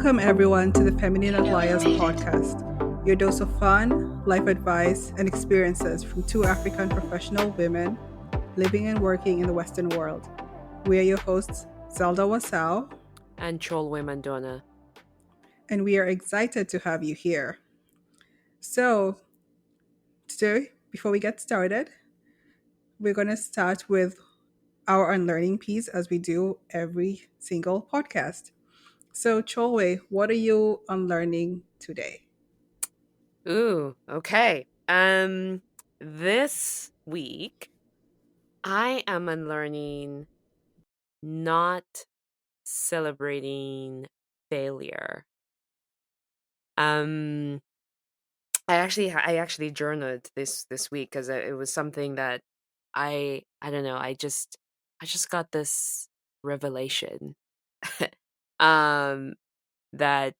Welcome, everyone, to the Feminine Outliers podcast, your dose of fun, life advice, and experiences from two African professional women living and working in the Western world. We are your hosts, Zelda Wasau, And Cholwe Mandona. and we are excited to have you here. So, today, before we get started, we're going to start with our unlearning piece as we do every single podcast. So, Cholwe, what are you unlearning today? Ooh, okay. This week I am unlearning not celebrating failure. Um, I actually journaled this week because it was something that I don't know. I just got this revelation. um, that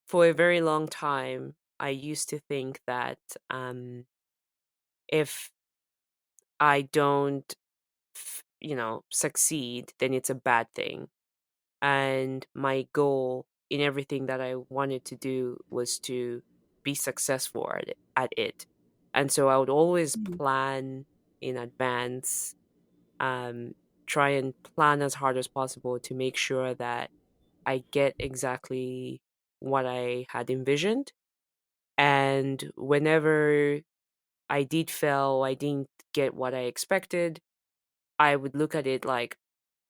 for a very long time I used to think that if I don't, succeed, then it's a bad thing. And my goal in everything that I wanted to do was to be successful at it. And so I would always Mm. plan in advance, um, try and plan as hard as possible to make sure that I get exactly what I had envisioned. And whenever I did fail, I didn't get what I expected, I would look at it like,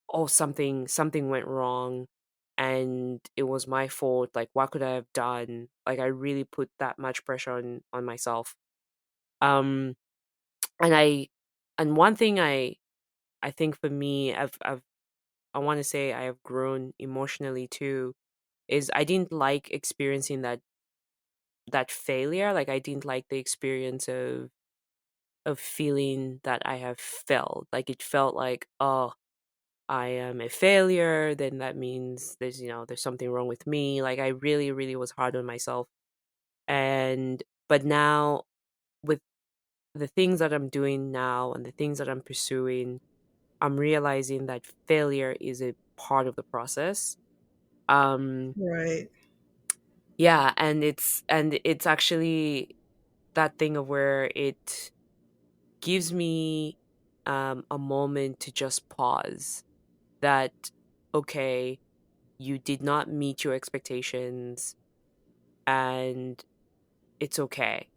oh, something went wrong and it was my fault. Like, what could I have done? Like, I really put that much pressure on myself. Um and one thing I think for me, I want to say I have grown emotionally too, is I didn't like experiencing that failure. Like, I didn't like the experience of feeling that I have failed. Like, it felt like, oh, I am a failure, then that means there's something wrong with me. Like, I really, really was hard on myself. And but now, with the things that I'm doing now and the things that I'm pursuing, I'm realizing that failure is a part of the process. Um Right. yeah, and it's actually that thing of where it gives me a moment to just pause, that okay, you did not meet your expectations, and it's okay.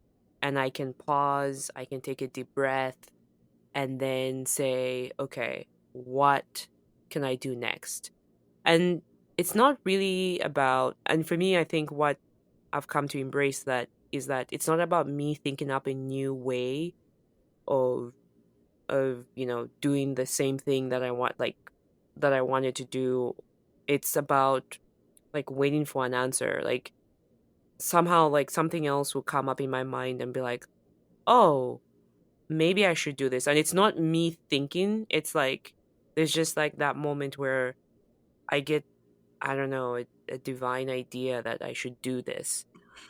And I can pause, I can take a deep breath, and then say, okay, what can I do next? And it's not really about, and for me, I think what I've come to embrace that is that it's not about me thinking up a new way of doing the same thing that I want, like that I wanted to do. It's about like waiting for an answer. Like, somehow, like, something else will come up in my mind and be like, oh, maybe I should do this. And it's not me thinking, it's like there's just like that moment where I get, I don't know, a divine idea that I should do this.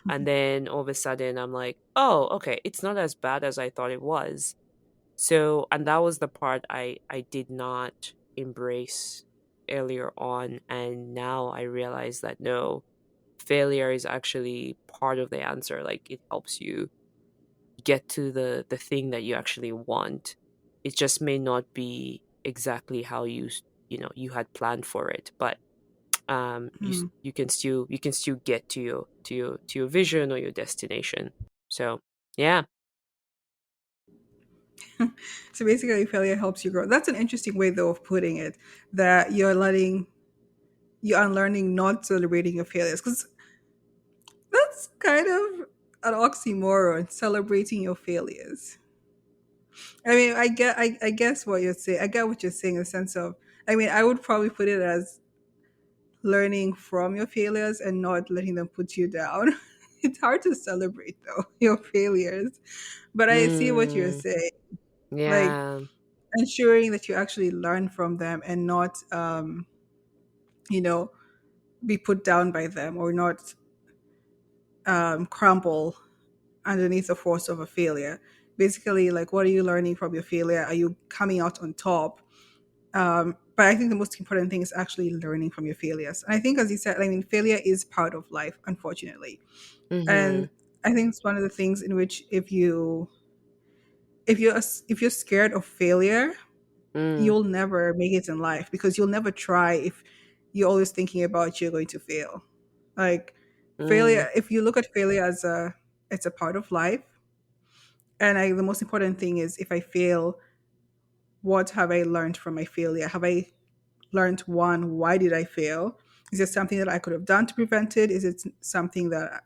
And then all of a sudden I'm like, oh, okay, it's not as bad as I thought it was. So, and that was the part I did not embrace earlier on. And now I realize that no, failure is actually part of the answer. Like, it helps you get to the thing that you actually want. It just may not be exactly how you had planned for it, but Mm. you can still get to your vision or your destination. So yeah. So basically, failure helps you grow. That's an interesting way, though, of putting it. That you're unlearning not celebrating your failures, because that's kind of an oxymoron. Celebrating your failures. I mean, I guess what you're saying. I get what you're saying in the sense of. I mean, I would probably put it as learning from your failures and not letting them put you down. It's hard to celebrate though your failures, but I see what you're Mm, saying. Like yeah. ensuring that you actually learn from them and not you know be put down by them or not crumble underneath the force of a failure. Basically, like, what are you learning from your failure? Are you coming out on top but I think the most important thing is actually learning from your failures. And I think, as you said, I mean, failure is part of life, unfortunately. And Mhm. I think it's one of the things in which if you're scared of failure, Mm. you'll never make it in life because you'll never try if you're always thinking about you're going to fail. Like Mm. failure, if you look at failure as a it's a part of life, and the most important thing is if I fail, what have I learned from my failure? Have I learned one, why did I fail? Is it something that I could have done to prevent it? Is it something that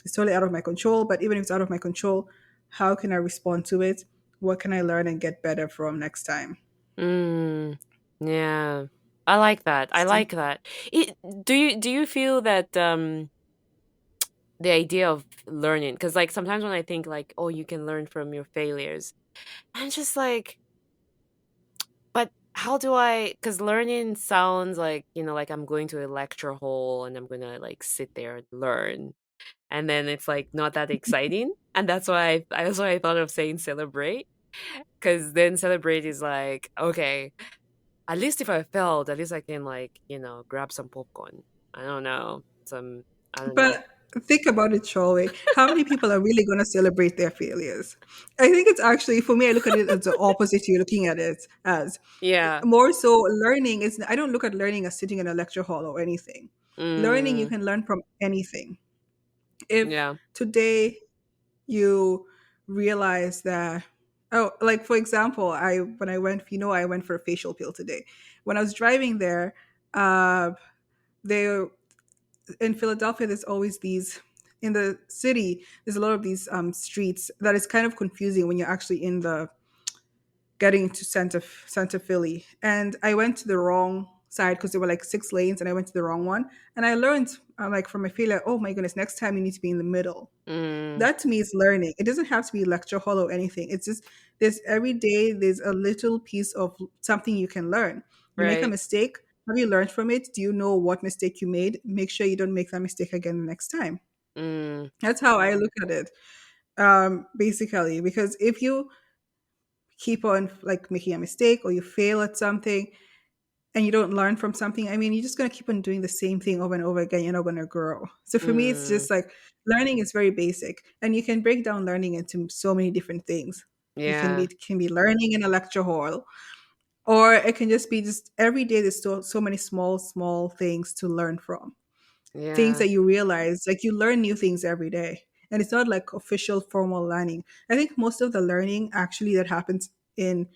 is totally out of my control? But even if it's out of my control, how can I respond to it? What can I learn and get better from next time? Mm. Yeah. I like that. I So, like that. It, do you feel that the idea of learning, because like sometimes when I think like, oh, you can learn from your failures, I'm just like, but how do I, because learning sounds like, like I'm going to a lecture hall and I'm gonna like sit there and learn. And then it's like not that exciting. And that's why I thought of saying celebrate. Because then celebrate is like, okay, at least if I failed, at least I can like, grab some popcorn. I don't know. I don't know. but think about it, Troy. How many people are really going to celebrate their failures? I think it's actually, for me, I look at it as the opposite you're looking at it as. Yeah. More so, learning is, I don't look at learning as sitting in a lecture hall or anything. Learning, you Mm, can learn from anything. If yeah. today you realize that, oh, like for example, when I went, I went for a facial peel today. When I was driving there, uh, there in Philadelphia, there's always these in the city. There's a lot of these streets that is kind of confusing when you're actually in the getting to center Philly. And I went to the wrong side because there were like 6 lanes, and I went to the wrong one. And I learned, like from my failure, oh my goodness, next time you need to be in the middle. Mm, That to me is learning. It doesn't have to be lecture hall or anything. It's just there's every day there's a little piece of something you can learn. You make a right. mistake. Have you learned from it? Do you know what mistake you made? Make sure you don't make that mistake again the next time. Mm, That's how I look at it. Basically, because if you keep on like making a mistake or you fail at something and you don't learn from something, I mean, you're just going to keep on doing the same thing over and over again. You're not going to grow. So for me, it's mm, just like learning is very basic, and you can break down learning into so many different things. yeah. It can be learning in a lecture hall, or it can just be just every day. There's so many small things to learn from. Things Yeah. that you realize, like you learn new things every day, and it's not like official formal learning. I think most of the learning actually that happens in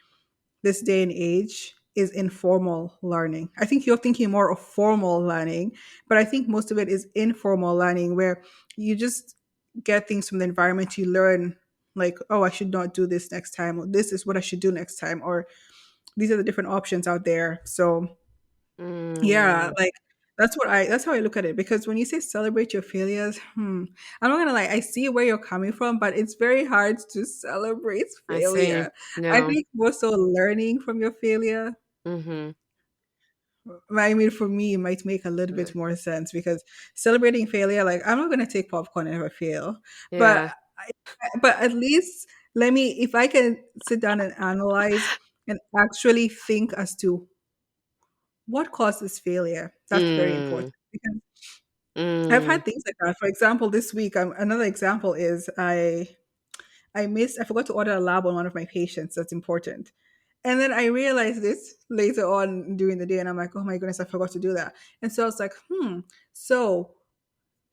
this day and age is informal learning. I think you're thinking more of formal learning, but I think most of it is informal learning where you just get things from the environment. You learn, like, oh, I should not do this next time, or this is what I should do next time, or these are the different options out there. So yeah, Mm, like that's how I look at it. Because when you say celebrate your failures, I'm not gonna lie, I see where you're coming from, but it's very hard to celebrate I see. failure. I No. think more so learning from your failure. Mm-hmm. I mean, for me, it might make a little bit more sense because celebrating failure, like I'm not gonna take popcorn if I fail, but Yeah. at least let me, if I can sit down and analyze and actually think as to what causes failure. That's very important Mm, because I've mm, had things like that. For example, this week, another example is I forgot to order a lab on one of my patients. That's important. And then I realized this later on during the day, and I'm like, oh my goodness, I forgot to do that. And so I was like, so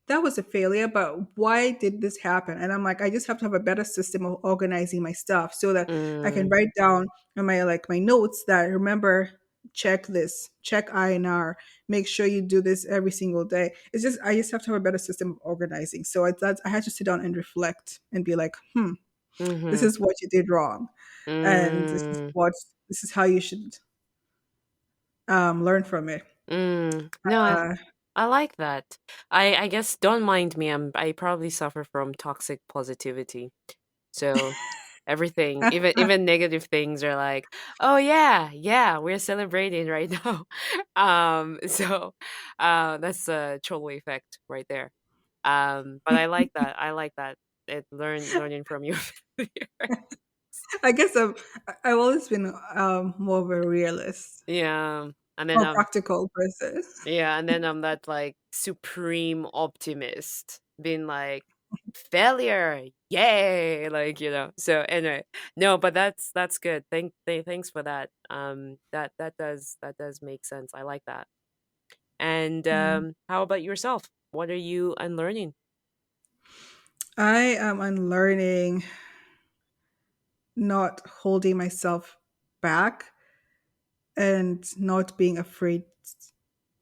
that was a failure, but why did this happen? And I'm like, I just have to have a better system of organizing my stuff so that I can mm, write down in my notes that remember, check this, check INR, make sure you do this every single day. It's just I just have to have a better system of organizing. So I had to sit down and reflect and be like, this mm-hmm. is what you did wrong, and Mm, this is how you should learn from it. No, Uh, I like that. I guess don't mind me. I probably suffer from toxic positivity. So everything, even negative things are like, oh yeah, yeah, we're celebrating right now. So that's a troll effect right there. But I like that. I like that. Learning from your failure. I guess I've always been more of a realist. Yeah. And then More I'm practical person. yeah, and then I'm that like supreme optimist, being like failure, yay, like So anyway, no, but that's good. Thanks for that. That does make sense. I like that. And Yeah. how about yourself? What are you unlearning? I am unlearning not holding myself back and not being afraid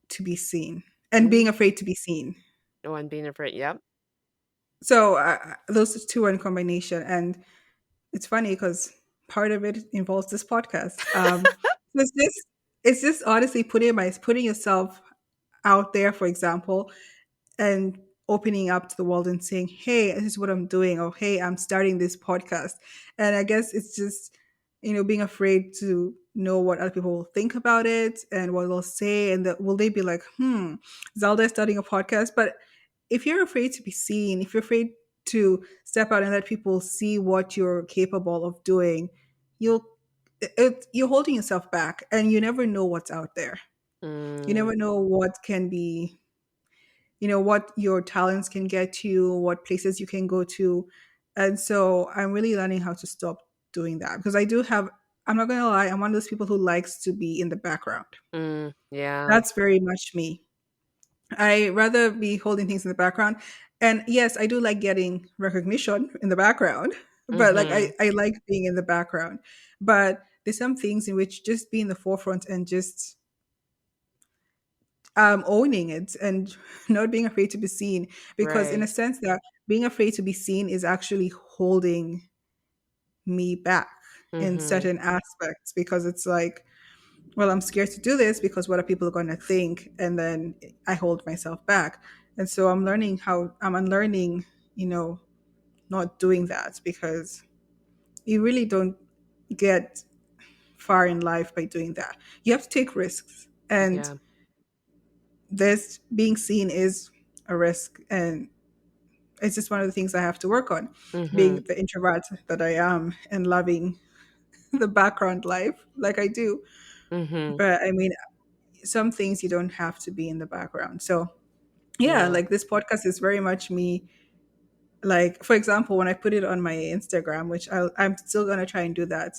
to be seen and being Mm, afraid to be seen. oh, and being afraid. Yep. So those two are in combination, and it's funny because part of it involves this podcast. So it's just honestly putting yourself out there, for example, and opening up to the world and saying, "Hey, this is what I'm doing," or "Hey, I'm starting this podcast." And I guess it's just being afraid to know what other people will think about it and what they'll say, and that will they be like, Zelda is starting a podcast. But if you're afraid to be seen, if you're afraid to step out and let people see what you're capable of doing, you'll you're holding yourself back, and you never know what's out there. You Mm, never know what can be, what your talents can get you, what places you can go to. And so I'm really learning how to stop doing that, because I'm not going to lie, I'm one of those people who likes to be in the background. yeah. That's very much me. I rather be holding things in the background. And yes, I do like getting recognition in the background, but like Mm-hmm. I like being in the background. But there's some things in which just be in the forefront and just owning it and not being afraid to be seen, because in a Right. sense that being afraid to be seen is actually holding me back in Mm-hmm. certain aspects, because it's like, well, I'm scared to do this because what are people going to think, and then I hold myself back. And so I'm unlearning, you know not doing that, because you really don't get far in life by doing that. You have to take risks, and Yeah. this being seen is a risk, and it's just one of the things I have to work on, Mm-hmm. being the introvert that I am and loving the background life like I do. Mm-hmm. But I mean, some things you don't have to be in the background. So, yeah, Yeah. like this podcast is very much me. Like, for example, when I put it on my Instagram, which I'm still going to try and do that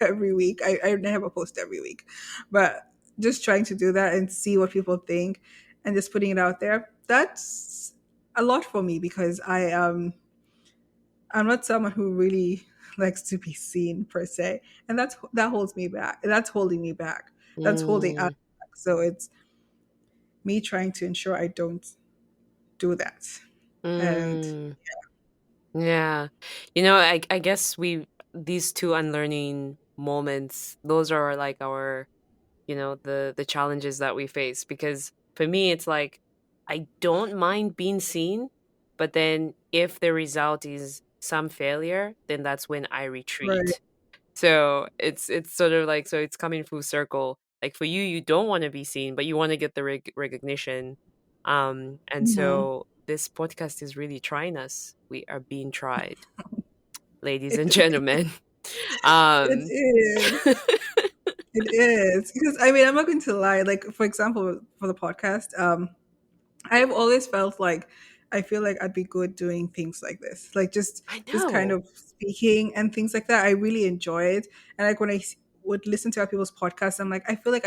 every week. I never post every week, but just trying to do that and see what people think and just putting it out there. That's a lot for me, because I'm not someone who really likes to be seen per se, and that holds me back. That's holding me back. That's holding us Mm, back. So it's me trying to ensure I don't do that. And mm. Yeah. I guess these two unlearning moments, those are like our, the challenges that we face. Because for me, it's like I don't mind being seen, but then if the result is some failure, then that's when I right, retreat. So it's sort of like, so it's coming full circle. Like for you, you don't want to be seen, but you want to get the recognition. And mhm. so this podcast is really trying us. We are being tried, ladies and it gentlemen. Um, is. It is, because I mean, I'm not going to lie. Like, for example, for the podcast, I've always felt like I feel like I'd be good doing things like this, like I just kind know. of speaking and things like that. I really enjoy it, and like when would listen to other people's podcasts, I'm like, I feel like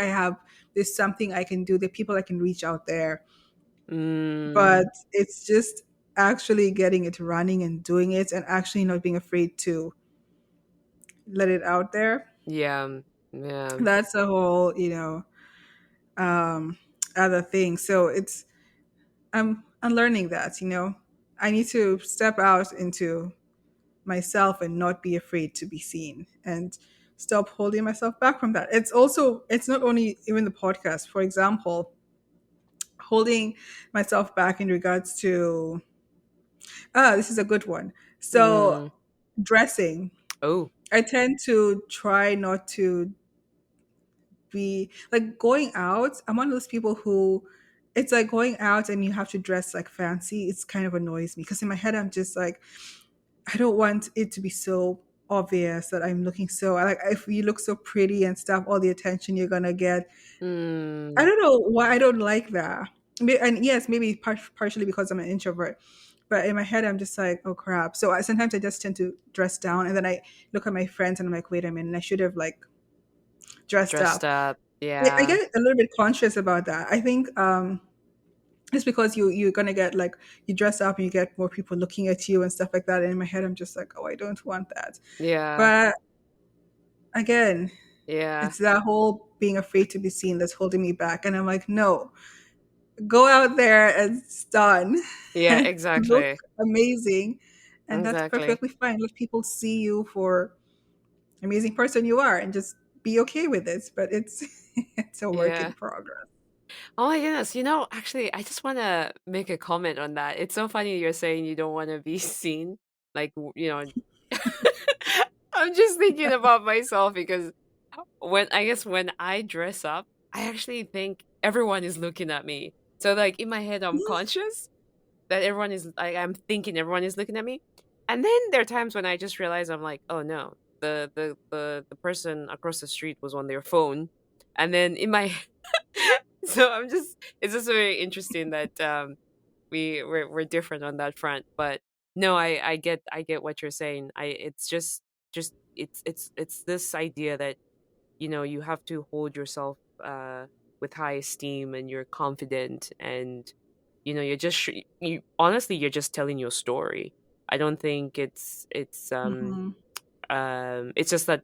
there's something I can do. There are people I can reach out there, Mm, but it's just actually getting it running and doing it, and actually not being afraid to let it out there. yeah, yeah. That's a whole, other thing. So I'm unlearning that, I need to step out into myself and not be afraid to be seen, and stop holding myself back from that. It's not only even the podcast. For example, holding myself back in regards to, this is a good one. So, Mm. dressing. Oh. I tend to try not to be like going out. I'm one of those people who, it's like going out and you have to dress like fancy. It's kind of annoys me, because in my head I'm just like, I don't want it to be so obvious that I'm looking so like if you look so pretty and stuff, all the attention you're gonna get. I Mm. don't know why I don't like that. And yes, maybe partially because I'm an introvert. But in my head, I'm just like, oh crap. So sometimes I just tend to dress down, and then I look at my friends, and I'm like, wait a minute, I should have like dressed Dressed up. up. I Yeah. get a little bit conscious about that. I think it's because you're gonna get like you dress up and you get more people looking at you and stuff like that. And in my head, I'm just like, oh, I don't want that. Yeah. But again, Yeah. it's that whole being afraid to be seen that's holding me back. And I'm like, no, go out there and stun. Yeah, Look exactly. amazing. And that's Exactly. perfectly fine. Let people see you for amazing person you are and just be okay with it. But it's it's a work in Yeah. progress. Oh my goodness. Actually, I just want to make a comment on that. It's so funny you're saying you don't want to be seen. Like, I'm just thinking about myself because when I dress up, I actually think everyone is looking at me. So like in my head, I'm conscious that everyone is like I'm thinking everyone is looking at me. And then there are times when I just realize I'm like, oh no, the person across the street was on their phone. And then in my so it's just very interesting that we're different on that front. But no, I get what you're saying. It's just it's this idea that you have to hold yourself with high esteem, and you're confident, and you're just you honestly you're just telling your story. I don't think Hmm. it's just that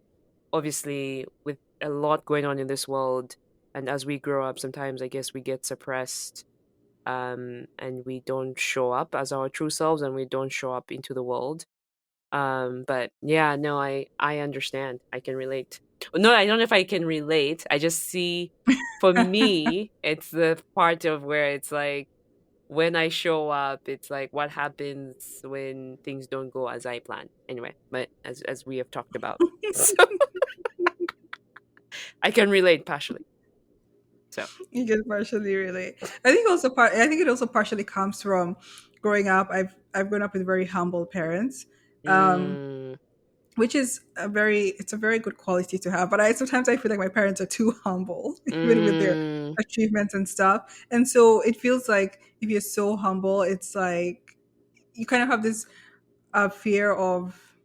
obviously with a lot going on in this world, and as we grow up, sometimes I guess we get suppressed, and we don't show up as our true selves, and we don't show up into the world. But yeah, no, I understand. I can relate. No, I don't know if I can relate. I just see, for me, it's the part of where it's like when I show up, it's like what happens when things don't go as I plan. Anyway, but as we have talked about, so I can relate partially. So, You can partially relate. I think also part. I think it also partially comes from growing up. I've grown up with very humble parents, um, mm, which is a very good quality to have. But I sometimes I feel like my parents are too humble, even with their mm, achievements and stuff. And so it feels like if you're so humble, it's like you kind of have this fear of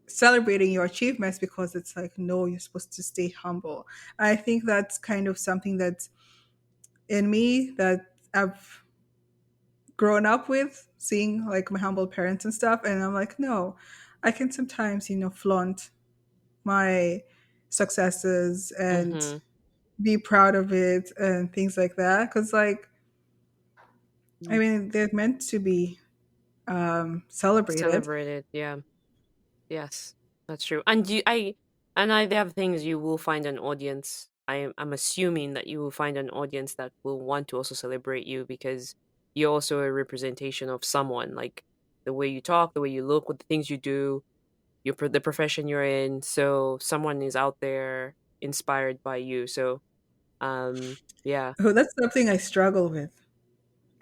celebrating your achievements because it's like no, you're supposed to stay humble. I think that's kind of something that's in me that I've grown up with, seeing like my humble parents and stuff. And I'm like, no, I can sometimes, flaunt my successes and mm-hmm. be proud of it and things like that. Cause like, I mean, they're meant to be celebrated. Celebrated. Yeah. Yes, that's true. And they have things you will find an audience. I'm assuming that you will find an audience that will want to also celebrate you because you're also a representation of someone. Like the way you talk, the way you look, with the things you do, the profession you're in. So someone is out there inspired by you. So yeah. Oh, that's something I struggle with.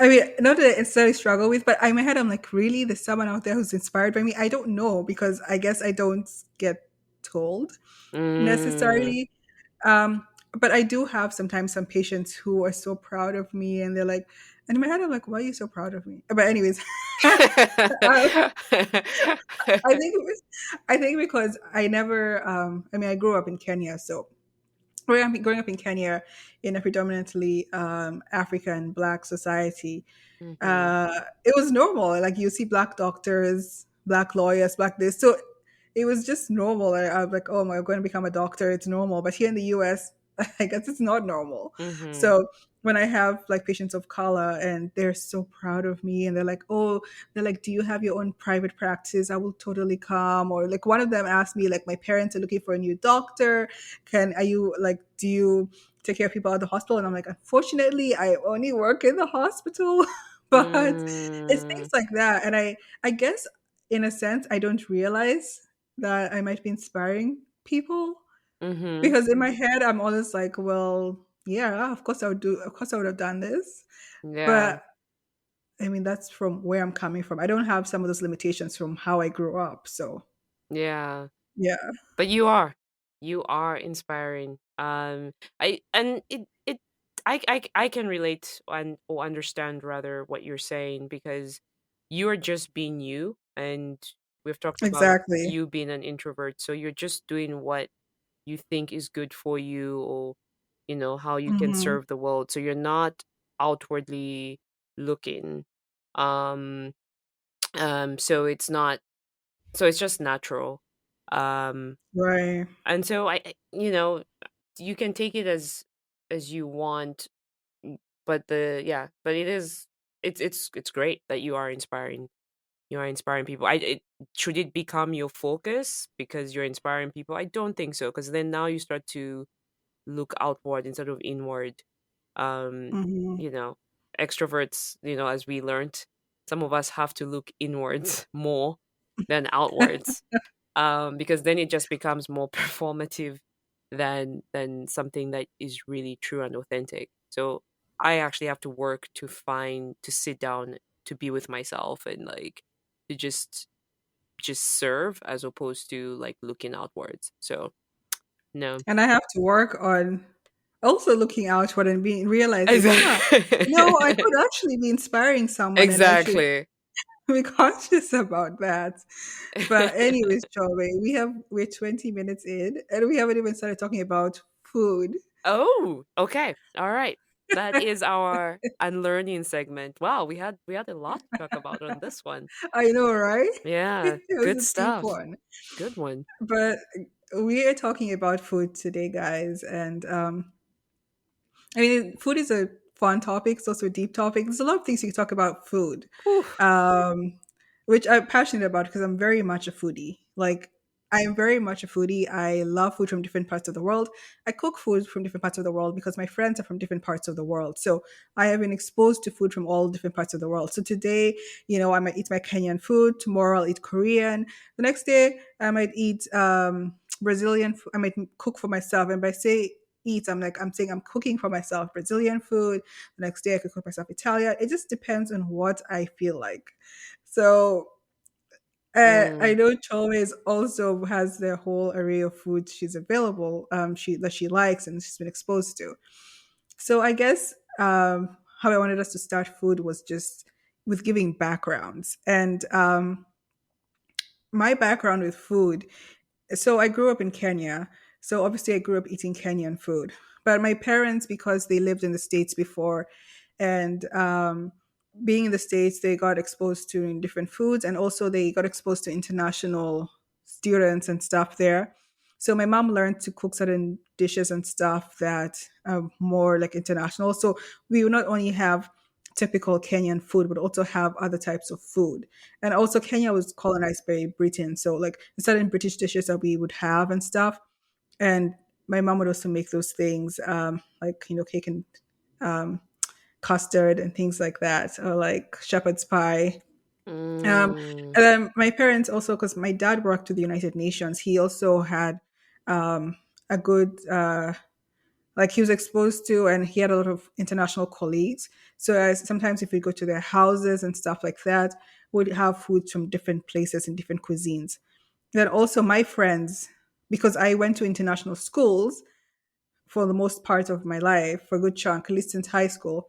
I mean, not that I necessarily struggle with, but in my head, I'm like, really? There's someone out there who's inspired by me? I don't know because I guess I don't get told Mm. necessarily. Um, but I do have sometimes some patients who are so proud of me, and they're like, and in my head, I'm like, why are you so proud of me? But anyways, I think it was, I think because I never, I mean, I grew up in Kenya, so growing up in Kenya in a predominantly African Black society, Mhm. it was normal. Like you see Black doctors, Black lawyers, Black this. So it was just normal. I was like, oh, I'm going to become a doctor. It's normal. But here in the US, I guess it's not normal. Mhm. So when I have like patients of color and they're so proud of me and they're like, oh, they're like, do you have your own private practice? I will totally come. Or like one of them asked me, like, my parents are looking for a new doctor. Are you like, do you take care of people at the hospital? And I'm like, unfortunately, I only work in the hospital. But it's things Mm. like that. And I guess in a sense, I don't realize that I might be inspiring people Mhm. because in my head, I'm always like, well, yeah, of course I would have done this. Yeah. But I mean, that's from where I'm coming from. I don't have some of those limitations from how I grew up. So, Yeah. Yeah, But you are inspiring. I and it I can relate and or understand rather what you're saying because you're just being you, and we've talked about exactly. you being an introvert, so you're just doing what you think is good for you, or how you can Hmm. serve the world. So you're not outwardly looking. Um so it's just natural. Um Right. and so you can take it as you want, but it's great that you are inspiring people. Should it become your focus because you're inspiring people? I don't think so, because then now you start to look outward instead of inward. um Hmm. you know Extroverts, as we learned, some of us have to look inwards more than outwards, because then it just becomes more performative than something that is really true and authentic. So I actually have to work to sit down, to be with myself, and like to just serve as opposed to like looking outwards. So no. And I have to work on also looking outward and being realizing, I Exactly. could actually be inspiring someone, and I should Exactly. be conscious about that. But anyways, Joey, we're 20 minutes in and we haven't even started talking about food. Oh, okay. All right. That is our unlearning segment. Wow, we had a lot to talk about on this one. I know, right? Yeah, It was good a deep stuff. one. Good one. But we are talking about food today, guys, and I mean, food is a fun topic. It's also a deep topic. There's a lot of things you can talk about food, Whew. um, which I'm passionate about because I'm very much a foodie. Like, I am very much a foodie. I love food from different parts of the world. I cook food from different parts of the world because my friends are from different parts of the world. So I have been exposed to food from all different parts of the world. So today, I might eat my Kenyan food. Tomorrow, I'll eat Korean. The next day, I might eat Brazilian. I might cook for myself. And by say eat, I'm saying I'm cooking for myself Brazilian food. The next day I could cook myself Italian. It just depends on what I feel like. So I Mm, know Cholme also has the whole array of foods she's available, she likes and she's been exposed to. So I guess how I wanted us to start food was just with giving backgrounds. And my background with food, so I grew up in Kenya. So obviously I grew up eating Kenyan food. But my parents, because they lived in the States before, and being in the States, they got exposed to different foods, and also they got exposed to international students and stuff there. So my mom learned to cook certain dishes and stuff that are more like international. So we would not only have typical Kenyan food, but also have other types of food. And also Kenya was colonized by Britain. So like certain British dishes that we would have and stuff. And my mom would also make those things, like, cake and um, custard and things like that, or like shepherd's pie. Um, mm, and then my parents also, because my dad worked with the United Nations, he also had a good like he was exposed to, and he had a lot of international colleagues. So sometimes if we go to their houses and stuff like that, we'd have foods from different places and different cuisines. Then also my friends, because I went to international schools for the most part of my life, for a good chunk, at least since high school,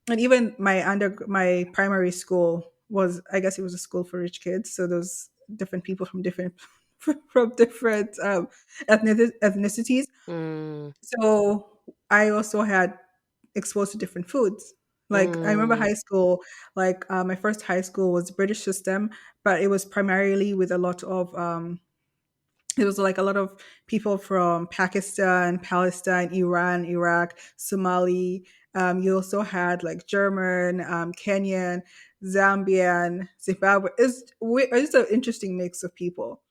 and even my primary school was, I guess, it was a school for rich kids. So those different people from different from different ethnicities. mm, So I also had exposed to different foods. Like I remember mm, high school, like my first high school was British system, but it was primarily with a lot of it was like a lot of people from Pakistan, Palestine, Iran, Iraq, Somali. You also had like German, Kenyan, Zambian, Zimbabwe. It's an interesting mix of people.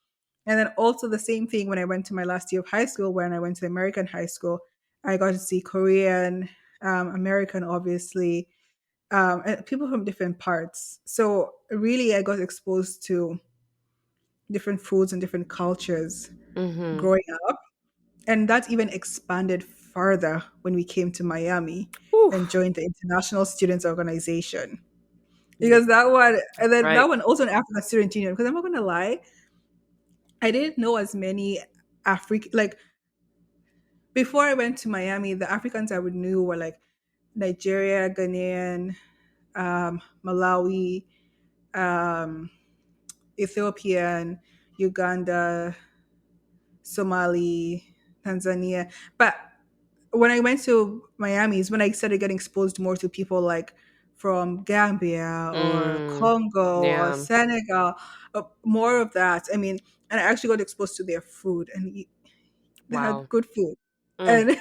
And then also the same thing when I went to my last year of high school, when I went to American high school, I got to see Korean, American, obviously, and people from different parts. So really, I got exposed to different foods and different cultures mm-hmm. growing up. And that even expanded further when we came to Miami Whew. and joined the International Students Organization. Yeah. Because that one, and then that Right. one also after the student union, because I'm not going to lie, I didn't know as many African, like before I went to Miami, the Africans I would knew were like Nigeria, Ghanaian, Malawi, um, Ethiopian, Uganda, Somali, Tanzania. But when I went to Miami is when I started getting exposed more to people like from Gambia or Mm, Congo or yeah. Senegal, more of that. I mean, and I actually got exposed to their food, and they had Wow. good food. Mm, And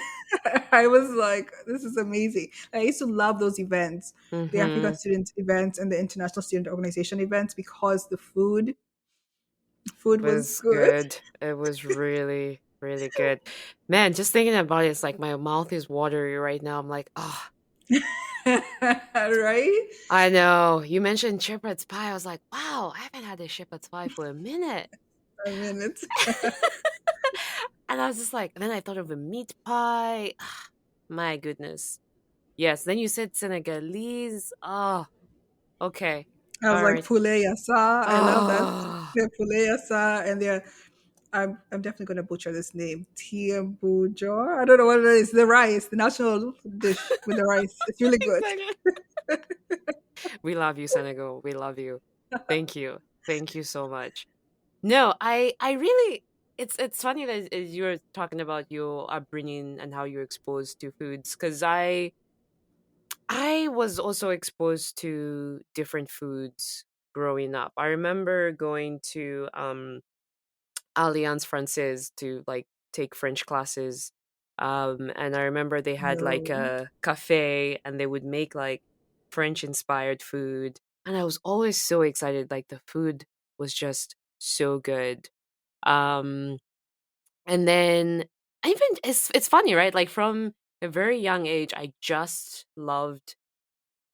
I was like, this is amazing. I used to love those events, the African mm-hmm. student events and the international student organization events, because the food was Was good. good. It was really, really good. Man, just thinking about it, it's like my mouth is watery right now. I'm like, oh, Right? I know. You mentioned shepherd's pie. I was like, wow, I haven't had a shepherd's pie for a minute. I mean, it's And I was just like, and then I thought of a meat pie. Ah, my goodness. Yes. Then you said Senegalese. Oh, okay. I was All like right. poulet yassa. I love that. Oh, They're poulet yassa, and they're I'm definitely gonna butcher this name. Tiambujo. I don't know what it is. The rice, the national dish with the rice. It's really good. exactly. We love you, Senegal. We love you. Thank you. Thank you so much. No, I really it's funny that you're talking about your upbringing and how you're exposed to foods because I was also exposed to different foods growing up. I remember going to Alliance Francaise to like take French classes. And I remember they had like No. a cafe and they would make like French inspired food. And I was always so excited. Like the food was just so good. Um, and then even it's funny, right? Like from a very young age, I just loved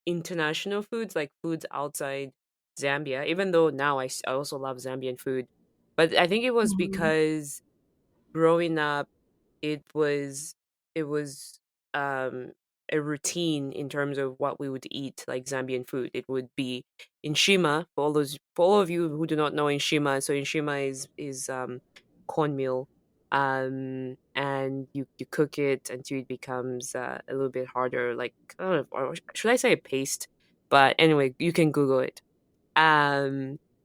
international foods, like foods outside Zambia. Even though now I also love Zambian food, but I think it was Mhm. because growing up, it was it was um a routine in terms of what we would eat, like Zambian food. It would be inshima for all of you who do not know inshima. So inshima is cornmeal, and you cook it until it becomes a little bit harder, like I don't know, or should I say a paste? But anyway, you can Google it.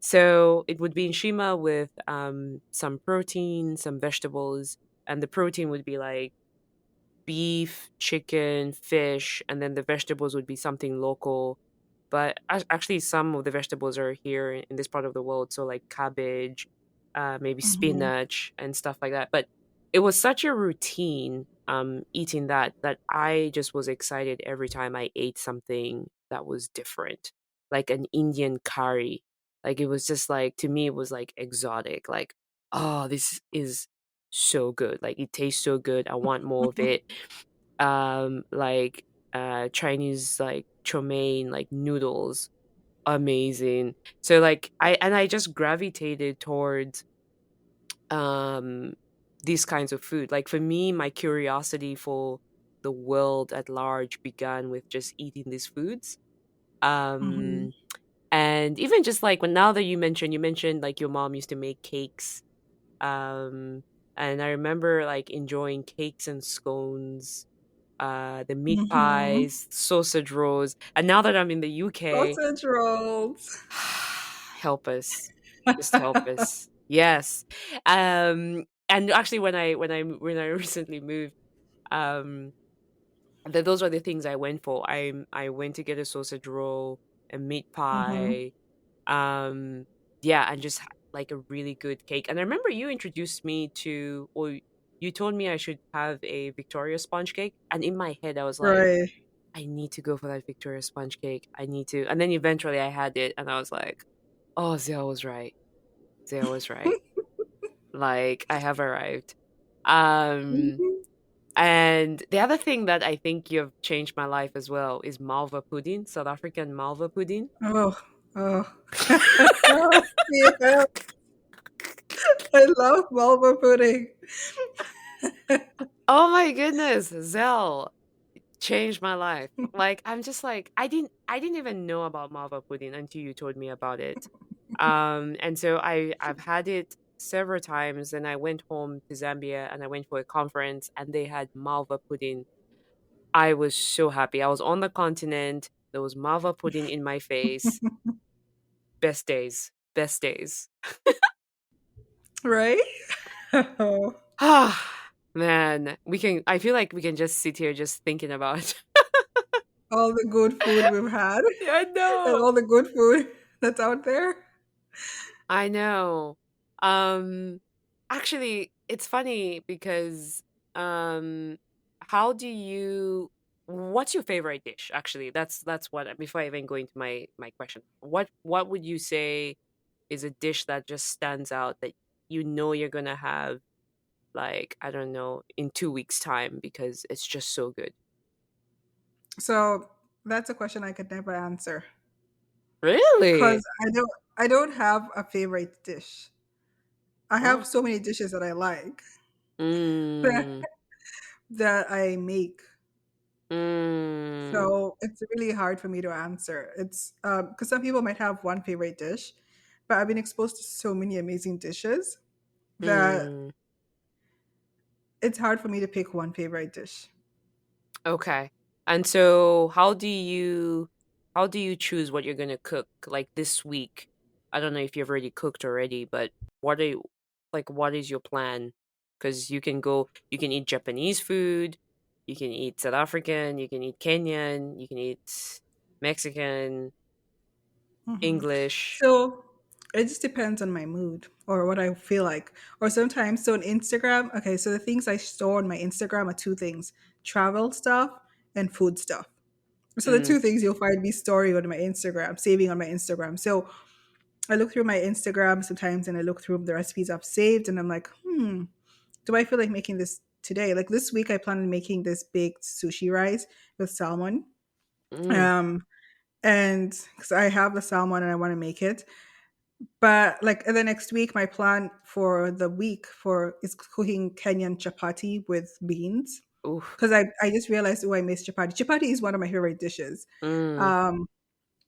So it would be in shima with some protein, some vegetables, and the protein would be like beef, chicken, fish, and then the vegetables would be something local. But actually, some of the vegetables are here in this part of the world, so like cabbage, maybe Mhm. spinach and stuff like that. But it was such a routine eating that I just was excited every time I ate something that was different, like an Indian curry. Like it was just like to me, it was like exotic. Like, oh, this is so good. Like it tastes so good. I want more of it. Like Chinese like chow mein, like noodles, amazing. So like I just gravitated towards um these kinds of food. Like for me, my curiosity for the world at large began with just eating these foods. Mhm. Um and even just like when now that you mentioned like your mom used to make cakes. Um and I remember like enjoying cakes and scones, the meat Mhm. pies, sausage rolls. And now that I'm in the UK, Sausage rolls. help us. Just help us. Yes. And actually when I recently moved, um those are the things I went for. I went to get a sausage roll, a meat Mhm. pie, um yeah, and just like a really good cake. And I remember you introduced me to, or you told me I should have a Victoria sponge cake, and in my head I was like, Right. I need to go for that Victoria sponge cake. I need to. And then eventually I had it and I was like, oh, Zia was right. Zia was right. Like I have arrived. Um Mhm. and the other thing that I think you've changed my life as well is malva pudding, South African malva pudding. Oh. Oh. Yeah. I love Melba pudding. Oh my goodness, Zell changed my life. Like I'm just like I didn't even know about malva pudding until you told me about it. And so I've had it. several times, and I went home to Zambia and I went for a conference and they had malva pudding. I was so happy. I was on the continent. There was malva pudding in my face. Best days. Best days. Right? Ah, man, we can. I feel like we can just sit here just thinking about. All the good food we've had Yeah, I and know. all the good food that's out there. I know. Um, actually, it's funny because um, how do you? What's your favorite dish? Actually, that's what. Before I even go into my question, what would you say is a dish that just stands out that you know you're gonna have, like, I don't know, in 2 weeks' time because it's just so good. So that's a question I could never answer because Really? I don't have a favorite dish. I have Oh. so many dishes that I like that, Mm. that I make. Mm. So it's really hard for me to answer. It's because some people might have one favorite dish, but I've been exposed to so many amazing dishes that Mm. it's hard for me to pick one favorite dish. Okay. And so how do you choose what you're gonna cook like this week? I don't know if you've already cooked already, but what are you what is your plan? Because you can eat Japanese food, you can eat South African, you can eat Kenyan, you can eat Mexican, hmm English. So it just depends on my mood or what I feel like. Or sometimes, so on Instagram, okay, so the things I store on my Instagram are two things: travel stuff and food stuff. So the Mm, two things you'll find me storing on my Instagram, saving on my Instagram. So I look through my Instagram sometimes and I look through the recipes I've saved and I'm like, do I feel like making this today? Like this week, I plan on making this baked sushi rice with salmon. mm, Um, and because I have the salmon and I want to make it. But like the next week, my plan for the week for is cooking Kenyan chapati with beans. oof. Because I just realized, oh, I miss chapati. Chapati is one of my favorite dishes. Mm, Um,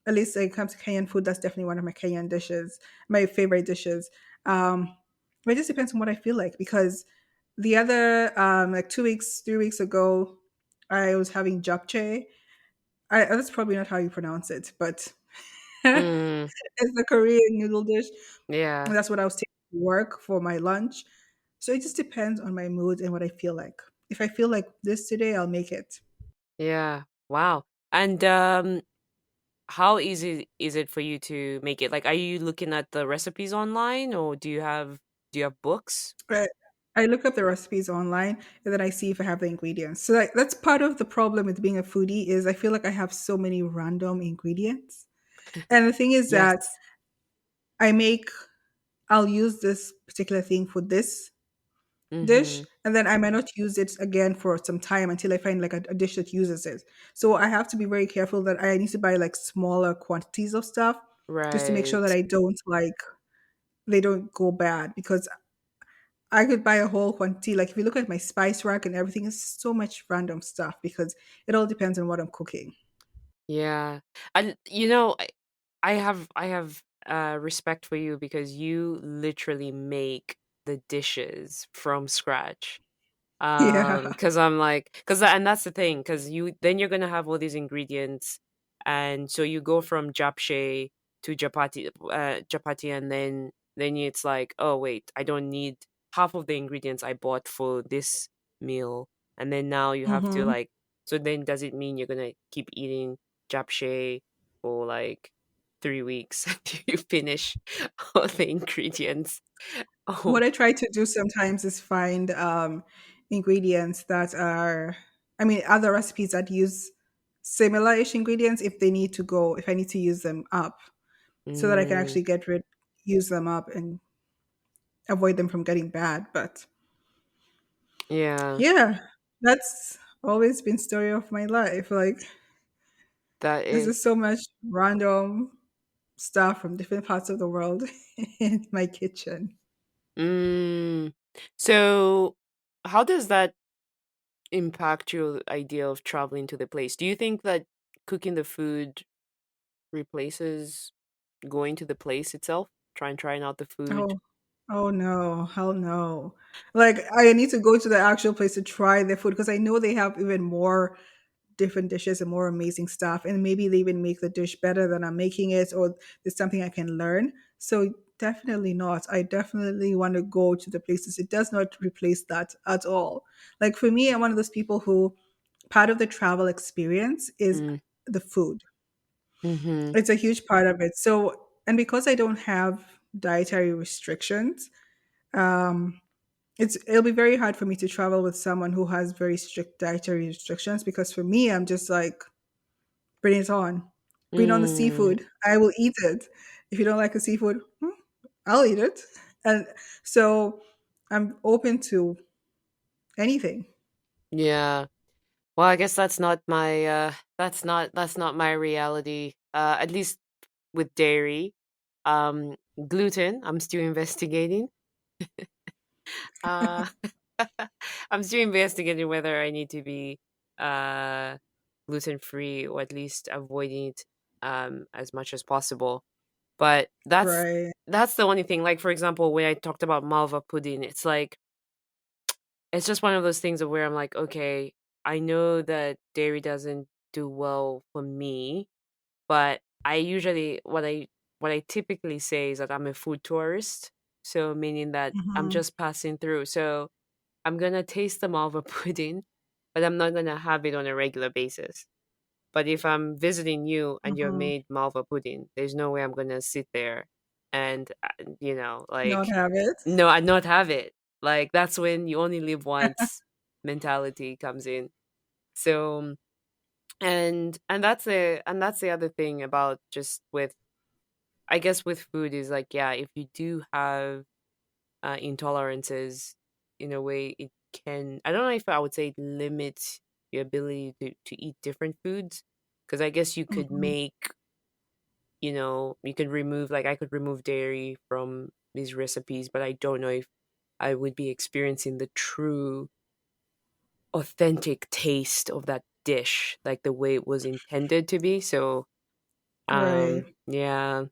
at least when it comes to Kenyan food, that's definitely one of my Kenyan dishes, my favorite dishes. But it just depends on what I feel like because the other like 2 weeks, 3 weeks ago, I was having japchae. That's probably not how you pronounce it, but mm, it's the Korean noodle dish. yeah. And that's what I was taking to work for my lunch. So it just depends on my mood and what I feel like. If I feel like this today, I'll make it. Yeah. Wow. And how easy is it for you to make it? Like, are you looking at the recipes online, or do you have books? But I look up the recipes online and then I see if I have the ingredients. So that's part of the problem with being a foodie is I feel like I have so many random ingredients. And the thing is that Yes. I make I'll use this particular thing for this dish Mhm. and then I might not use it again for some time until I find like a dish that uses it. So I have to be very careful that I need to buy like smaller quantities of stuff just to make sure that Right. I don't like they don't go bad because I could buy a whole quantity. Like if you look at my spice rack and everything, it's so much random stuff because it all depends on what I'm cooking. Yeah. And I have respect for you because you literally make the dishes from scratch. Yeah. Because I'm like, and that's the thing, because you're gonna have all these ingredients, and so you go from japchae to chapati, and then it's like, oh wait, I don't need half of the ingredients I bought for this meal, and then now you have to hmm like, so then does it mean you're gonna keep eating japchae for like 3 weeks until you finish all the ingredients? Oh. What I try to do sometimes is find ingredients that are, I mean, other recipes that use similar-ish ingredients if I need to use them up, so that I can Mm, actually use them up and avoid them from getting bad. But yeah. yeah, that's always been story of my life. Like That there's just is. so much random stuff from different parts of the world in my kitchen. Mm. So, how does that impact your idea of traveling to the place? Do you think that cooking the food replaces going to the place itself, trying out the Oh, food? Oh no, hell no. Like I need to go to the actual place to try their food because I know they have even more different dishes and more amazing stuff. And maybe they even make the dish better than I'm making it, or there's something I can learn. So definitely not. I definitely want to go to the places. It does not replace that at all. Like for me, I'm one of those people who part of the travel experience is Mm, the food. mhm, It's a huge part of it. So, and because I don't have dietary restrictions, um, it'll be very hard for me to travel with someone who has very strict dietary restrictions because for me, I'm just like, bring it on. Bring on the mm, seafood. I will eat it. If you don't like the seafood, I'll eat it. And so I'm open to anything. yeah. Well, I guess that's not my reality. At least with dairy. Gluten, I'm still investigating. Uh, I'm still investigating whether I need to be uh, gluten free or at least avoiding it as much as possible. But Right. that's the only thing. Like for example, when I talked about malva pudding, it's just one of those things of where I'm like, okay, I know that dairy doesn't do well for me, but I usually what I typically say is that I'm a food tourist. So meaning that I'm Hmm. just passing through. So I'm gonna taste the malva pudding, but I'm not gonna have it on a regular basis. But if I'm visiting you and you've Hmm. made malva pudding, there's no way I'm gonna sit there and Not like have it. no, I not have it. Like that's when you only live once mentality comes in. So and that's the other thing about just with I guess with food is like yeah, if you do have intolerances, in a way it can I don't know if I would say it limits your ability to eat different foods because I guess you could Hmm. make you could remove like I could remove dairy from these recipes, but I don't know if I would be experiencing the true authentic taste of that dish like the way it was intended to be. So Right. yeah,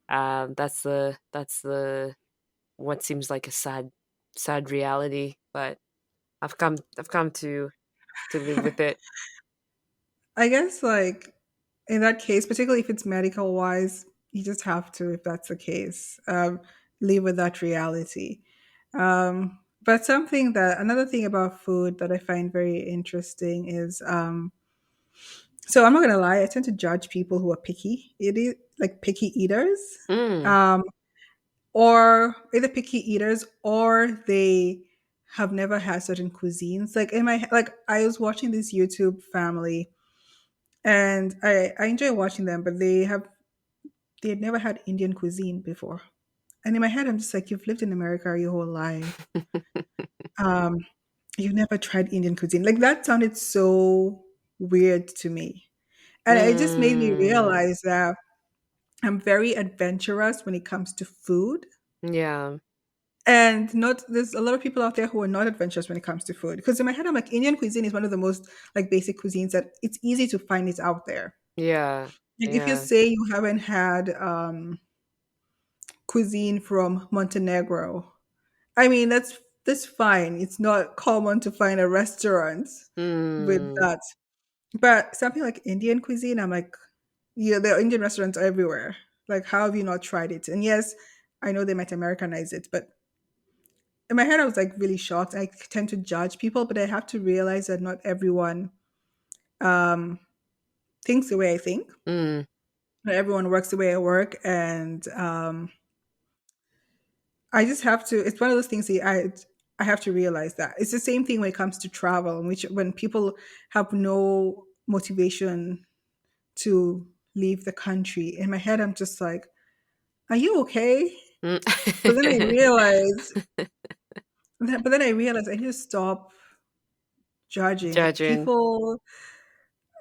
that's the what seems like a sad reality, but I've come to live with it. I guess like in that case, particularly if it's medical wise, you just have to, if that's the case, live with that reality. But something that another thing about food that I find very interesting is so I'm not gonna lie, I tend to judge people who are picky. It is like picky eaters. Mm, Um, or either picky eaters or they have never had certain cuisines. Like in my like I was watching this YouTube family and I enjoy watching them, but they had never had Indian cuisine before. And in my head, I'm just like, you've lived in America your whole life. Um, you've never tried Indian cuisine. Like that sounded so weird to me. And it just made me mm, realize that I'm very adventurous when it comes to food. yeah, And not there's a lot of people out there who are not adventurous when it comes to food. Because in my head, I'm like, Indian cuisine is one of the most like basic cuisines that it's easy to find it out there. yeah, Like if you yeah. say you haven't had cuisine from Montenegro, I mean that's fine. It's not common to find a restaurant with Mm, that. But something like Indian cuisine, I'm like, yeah, there are Indian restaurants everywhere. Like, how have you not tried it? And yes, I know they might Americanize it, but in my head, I was like really shocked. I tend to judge people, but I have to realize that not everyone um, thinks the way I think. mm, Not everyone works the way I work, and I just have to. It's one of those things that I have to realize that it's the same thing when it comes to travel, in which when people have no motivation to leave the country. In my head, I'm just like, "Are you okay?" But then I mm. realized, but then I realized I need to stop judging. Like Judging. people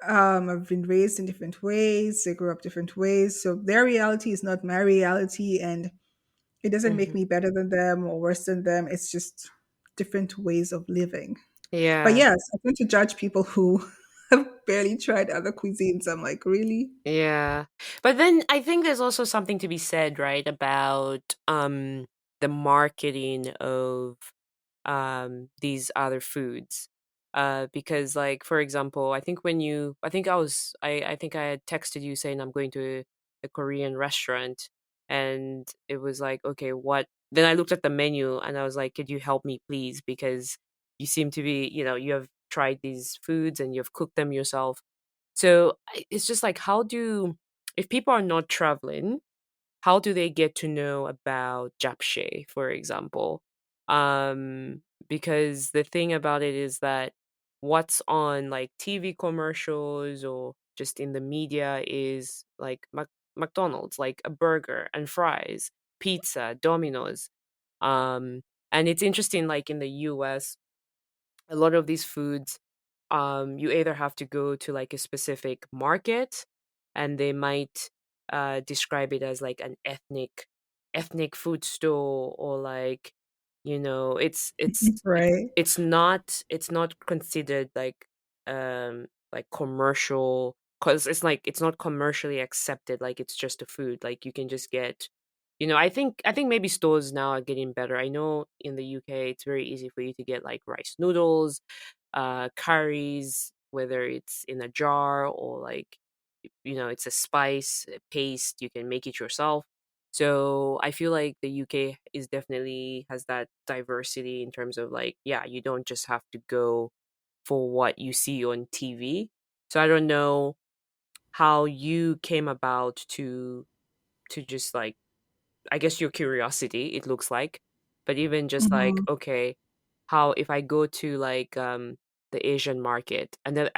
have been raised in different ways. They grew up different ways, so their reality is not my reality, and it doesn't make Mhm. me better than them or worse than them. It's just different ways of living. But Yeah, yes, I tend to judge people who have barely tried other cuisines. I'm like, really? yeah. But then I think there's also something to be said, right, about the marketing of these other foods. Because, like, for example, I think when you I think I think I had texted you saying I'm going to a Korean restaurant, and it was like, okay, what? Then I looked at the menu and I was like, could you help me please, because you seem to be, you have tried these foods and you've cooked them yourself. So it's just like, how do, if people are not traveling, how do they get to know about japchae, for example? Because the thing about it is that what's on like TV commercials or just in the media is like McDonald's, like a burger and fries, pizza, Domino's. Um, and it's interesting, like in the US, a lot of these foods, you either have to go to like a specific market, and they might describe it as like an ethnic food store, or like, it's Right. it's not considered like commercial, because it's not commercially accepted, like it's just a food, like you can just get, I think maybe stores now are getting better. I know in the UK it's very easy for you to get like rice noodles, curries, whether it's in a jar or like, it's a spice, a paste, you can make it yourself. So I feel like the UK is definitely has that diversity in terms of like, yeah, you don't just have to go for what you see on TV. So I don't know how you came about to just like, I guess your curiosity, it looks like, but even just like, Mhm. okay, how if I go to like the Asian market, and then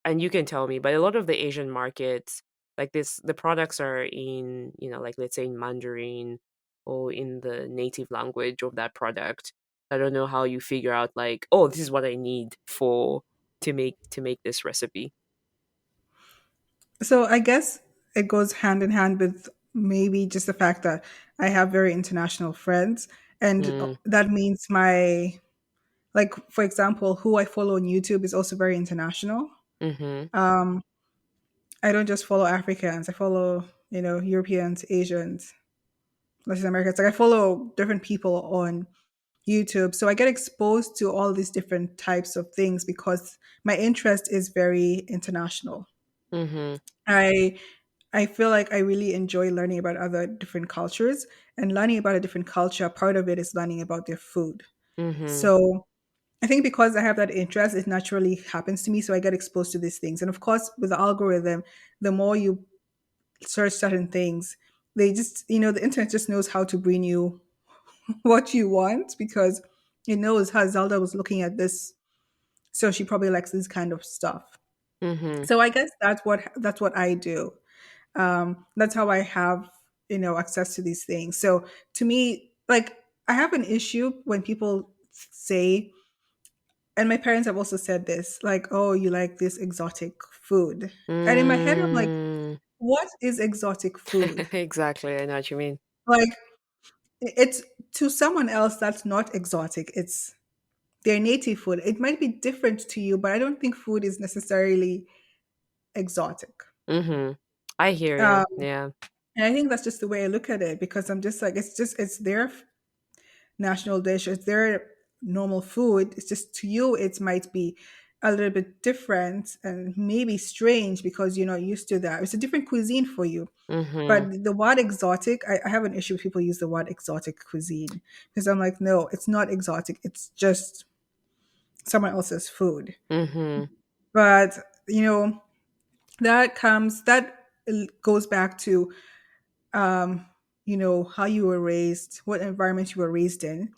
and you can tell me, but a lot of the Asian markets, like this, the products are in, like let's say in Mandarin or in the native language of that product. I don't know how you figure out like, oh, this is what I need for to make this recipe. So I guess it goes hand in hand with maybe just the fact that I have very international friends, and Mm, that means my, like, for example, who I follow on YouTube is also very international. mm-hmm. Um, I don't just follow Africans. I follow, Europeans, Asians, Latin Americans. Like I follow different people on YouTube. So I get exposed to all these different types of things because my interest is very international. Mm-hmm. I I feel like I really enjoy learning about other different cultures, and learning about a different culture, part of it is learning about their food. Mm-hmm. So I think because I have that interest, it naturally happens to me. So I get exposed to these things. And of course, with the algorithm, the more you search certain things, they just, the internet just knows how to bring you what you want because it knows how Zelda was looking at this. So she probably likes this kind of stuff. Mm-hmm. So I guess that's what I do. That's how I have, access to these things. So to me, like I have an issue when people say, and my parents have also said this, like, oh, you like this exotic food. And in my head, I'm like, Mm. what is exotic food? Exactly, I know what you mean. Like, it's to someone else that's not exotic. It's their native food. It might be different to you, but I don't think food is necessarily exotic. Mm-hmm. I hear you. Um, Yeah. and I think that's just the way I look at it because I'm just like, it's their national dish. It's their normal food. It's just to you, it might be a little bit different and maybe strange because you're not used to that. It's a different cuisine for you. Mm-hmm. But the word exotic, I have an issue with people use the word exotic cuisine because I'm like, no, it's not exotic. It's just someone else's food. Mm-hmm. But, that goes back to, um, how you were raised, what environment you were raised in.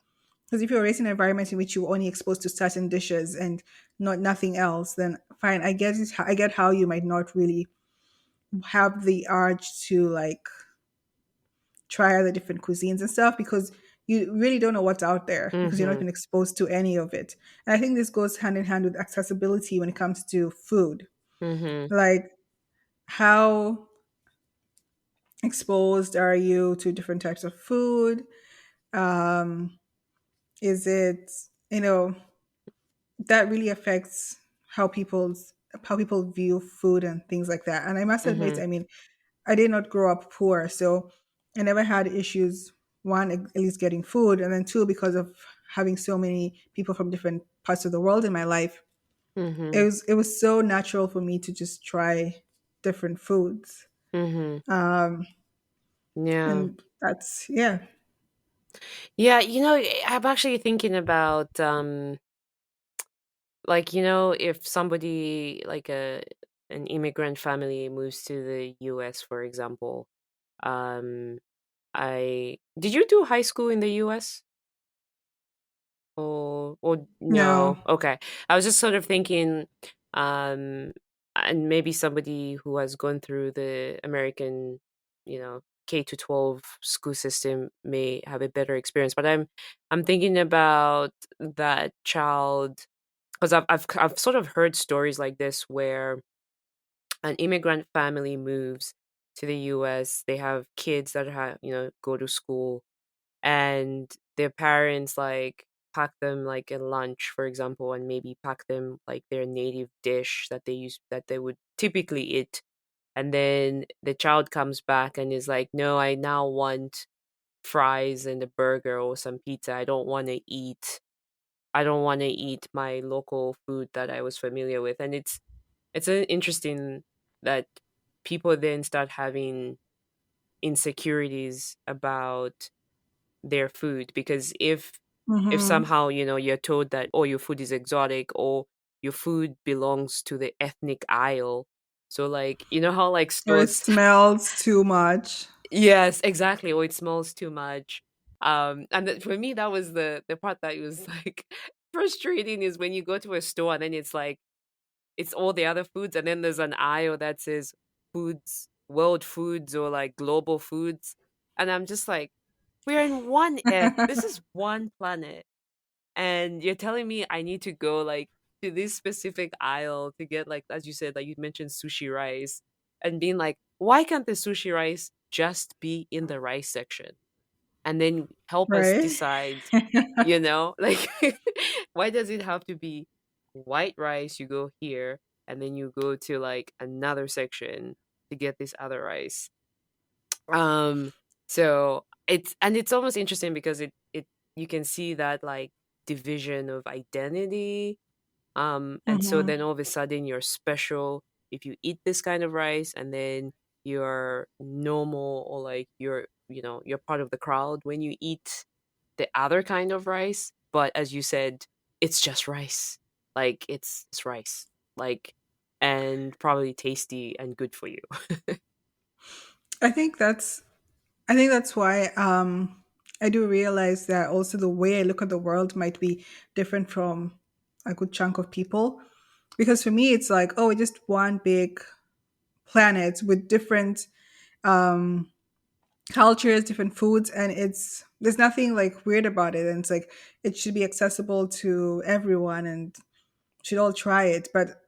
Because if you were raised in an environment in which you were only exposed to certain dishes and not nothing else, then fine. I get it. I get how you might not really have the urge to like try other different cuisines and stuff because you really don't know what's out there because you're not Mm-hmm. been exposed to any of it. And I think this goes hand in hand with accessibility when it comes to food. Mm-hmm. Like how exposed are you to different types of food? Um, is it, you know, that really affects how people view food and things like that. And I must admit, Mm-hmm. I mean, I did not grow up poor, so I never had issues. one, at least getting food, and then two, because of having so many people from different parts of the world in my life, Mhm. it was so natural for me to just try different foods. Mhm. Um, Yeah. and that's yeah. Yeah, I'm actually thinking about like, if somebody like an immigrant family moves to the US, for example, um I did you do high school in the US? Or No. no? Okay. I was just sort of thinking, um, and maybe somebody who has gone through the American, K to 12 school system may have a better experience. But I'm thinking about that child because I've sort of heard stories like this where an immigrant family moves to the US. They have kids that have go to school, and their parents like pack them like a lunch, for example, and maybe pack them like their native dish that they would typically eat. And then the child comes back and is like, no, I now want fries and a burger or some pizza. I don't want to eat my local food that I was familiar with. And it's an interesting that people then start having insecurities about their food, because if Mm-hmm. somehow you're told that, oh, your food is exotic, or your food belongs to the ethnic aisle, so like how like Or it stores smells too much. yes, exactly, or it smells too much. And for me that was the part that was like frustrating, is when you go to a store and then it's like it's all the other foods, and then there's an aisle that says foods, world foods, or like global foods, and I'm just like, we're in one earth. This is one planet. And you're telling me I need to go like to this specific aisle to get, like, as you said, like you mentioned sushi rice, and being like, why can't the sushi rice just be in the rice section? And then help us Right. decide, like why does it have to be white rice? You go here and then you go to like another section to get this other rice. Um, so it's almost interesting because it you can see that like division of identity. And so Mm-hmm. then all of a sudden you're special if you eat this kind of rice, and then you're normal, or like you're part of the crowd when you eat the other kind of rice. But as you said, it's just rice. Like it's rice. Like, and probably tasty and good for you. I think that's I think that's why I do realize that also the way I look at the world might be different from a good chunk of people. Because for me, it's like, oh, it's just one big planet with different um, cultures, different foods, and there's nothing like weird about it. And it's like it should be accessible to everyone and should all try it. But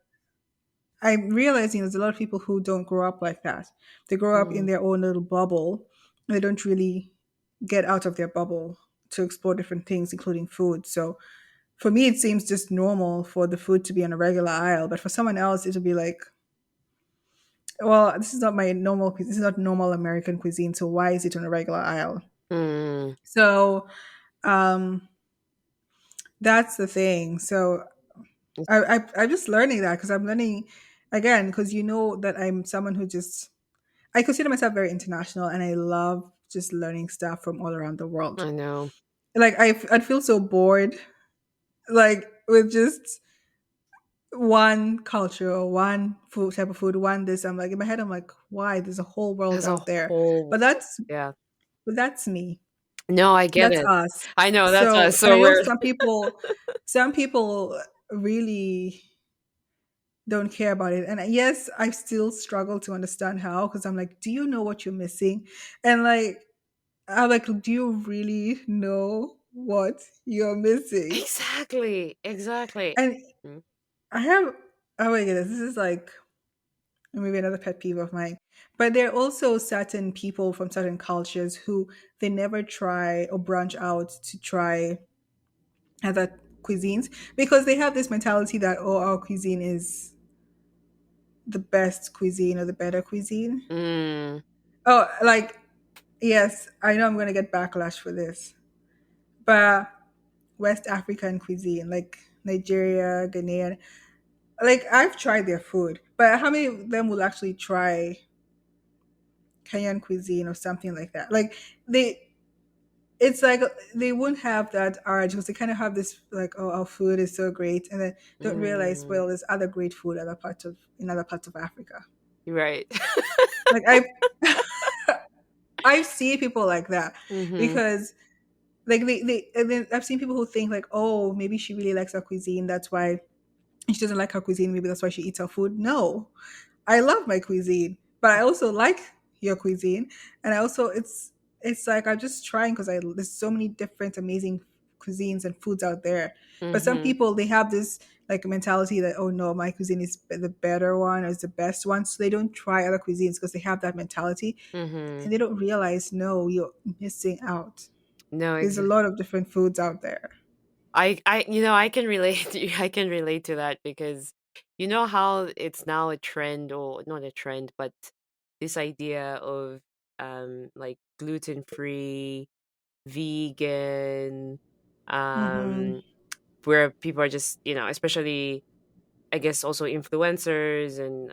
I'm realizing there's a lot of people who don't grow up like that. They grow up in Mm, their own little bubble. And they don't really get out of their bubble to explore different things, including food. So for me, it seems just normal for the food to be on a regular aisle, but for someone else, it'll be like, well, this is not my normal. This is not normal American cuisine. So why is it on a regular aisle? mm, So um, that's the thing. So I'm just learning that because I'm learning again because you know that I'm someone who just I consider myself very international and I love just learning stuff from all around the world. I know. Like I'd feel so bored like with just one culture or one food type of food, one this. I'm like in my head, I'm like, why? There's a whole world There's a out there. whole But that's yeah. but that's me. No, I get That's it. us. I know, that's us. So and So I know we're some people really don't care about it. And yes, I still struggle to understand how because I'm like, do you know what you're missing? And like I'm like, do you really know what you're missing? exactly, exactly. And Mm, I have oh my goodness, this is like maybe another pet peeve of mine. But there are also certain people from certain cultures who they never try or branch out to try other cuisines because they have this mentality that oh our cuisine is the best cuisine or the better cuisine. mm, Oh like Yes, I know I'm gonna get backlash for this, but West African cuisine, like Nigeria, Ghanaian, like I've tried their food, but how many of them will actually try Kenyan cuisine or something like that? Like they, it's like they won't have that urge because they kind of have this like, oh, our food is so great, and then don't realize, Mm, well, there's other great food other parts of in other parts of Africa. right. Like I see people like that Mhm. because like they and then I've seen people who think like, oh, maybe she really likes our cuisine, that's why she doesn't like her cuisine, maybe that's why she eats our food. No, I love my cuisine, but I also like your cuisine, and I also it's like I'm just trying because I there's so many different amazing cuisines and foods out there. But some Mhm. people they have this like mentality that, oh no, my cuisine is the better one or is the best one, so they don't try other cuisines because they have that mentality, Mhm. and they don't realize, no, you're missing out. No, There's a lot of different foods out there. I can relate I can relate to that because you know how it's now a trend, or not a trend, but this idea of like gluten-free, vegan, Mm-hmm. um where people are just, especially I guess also influencers and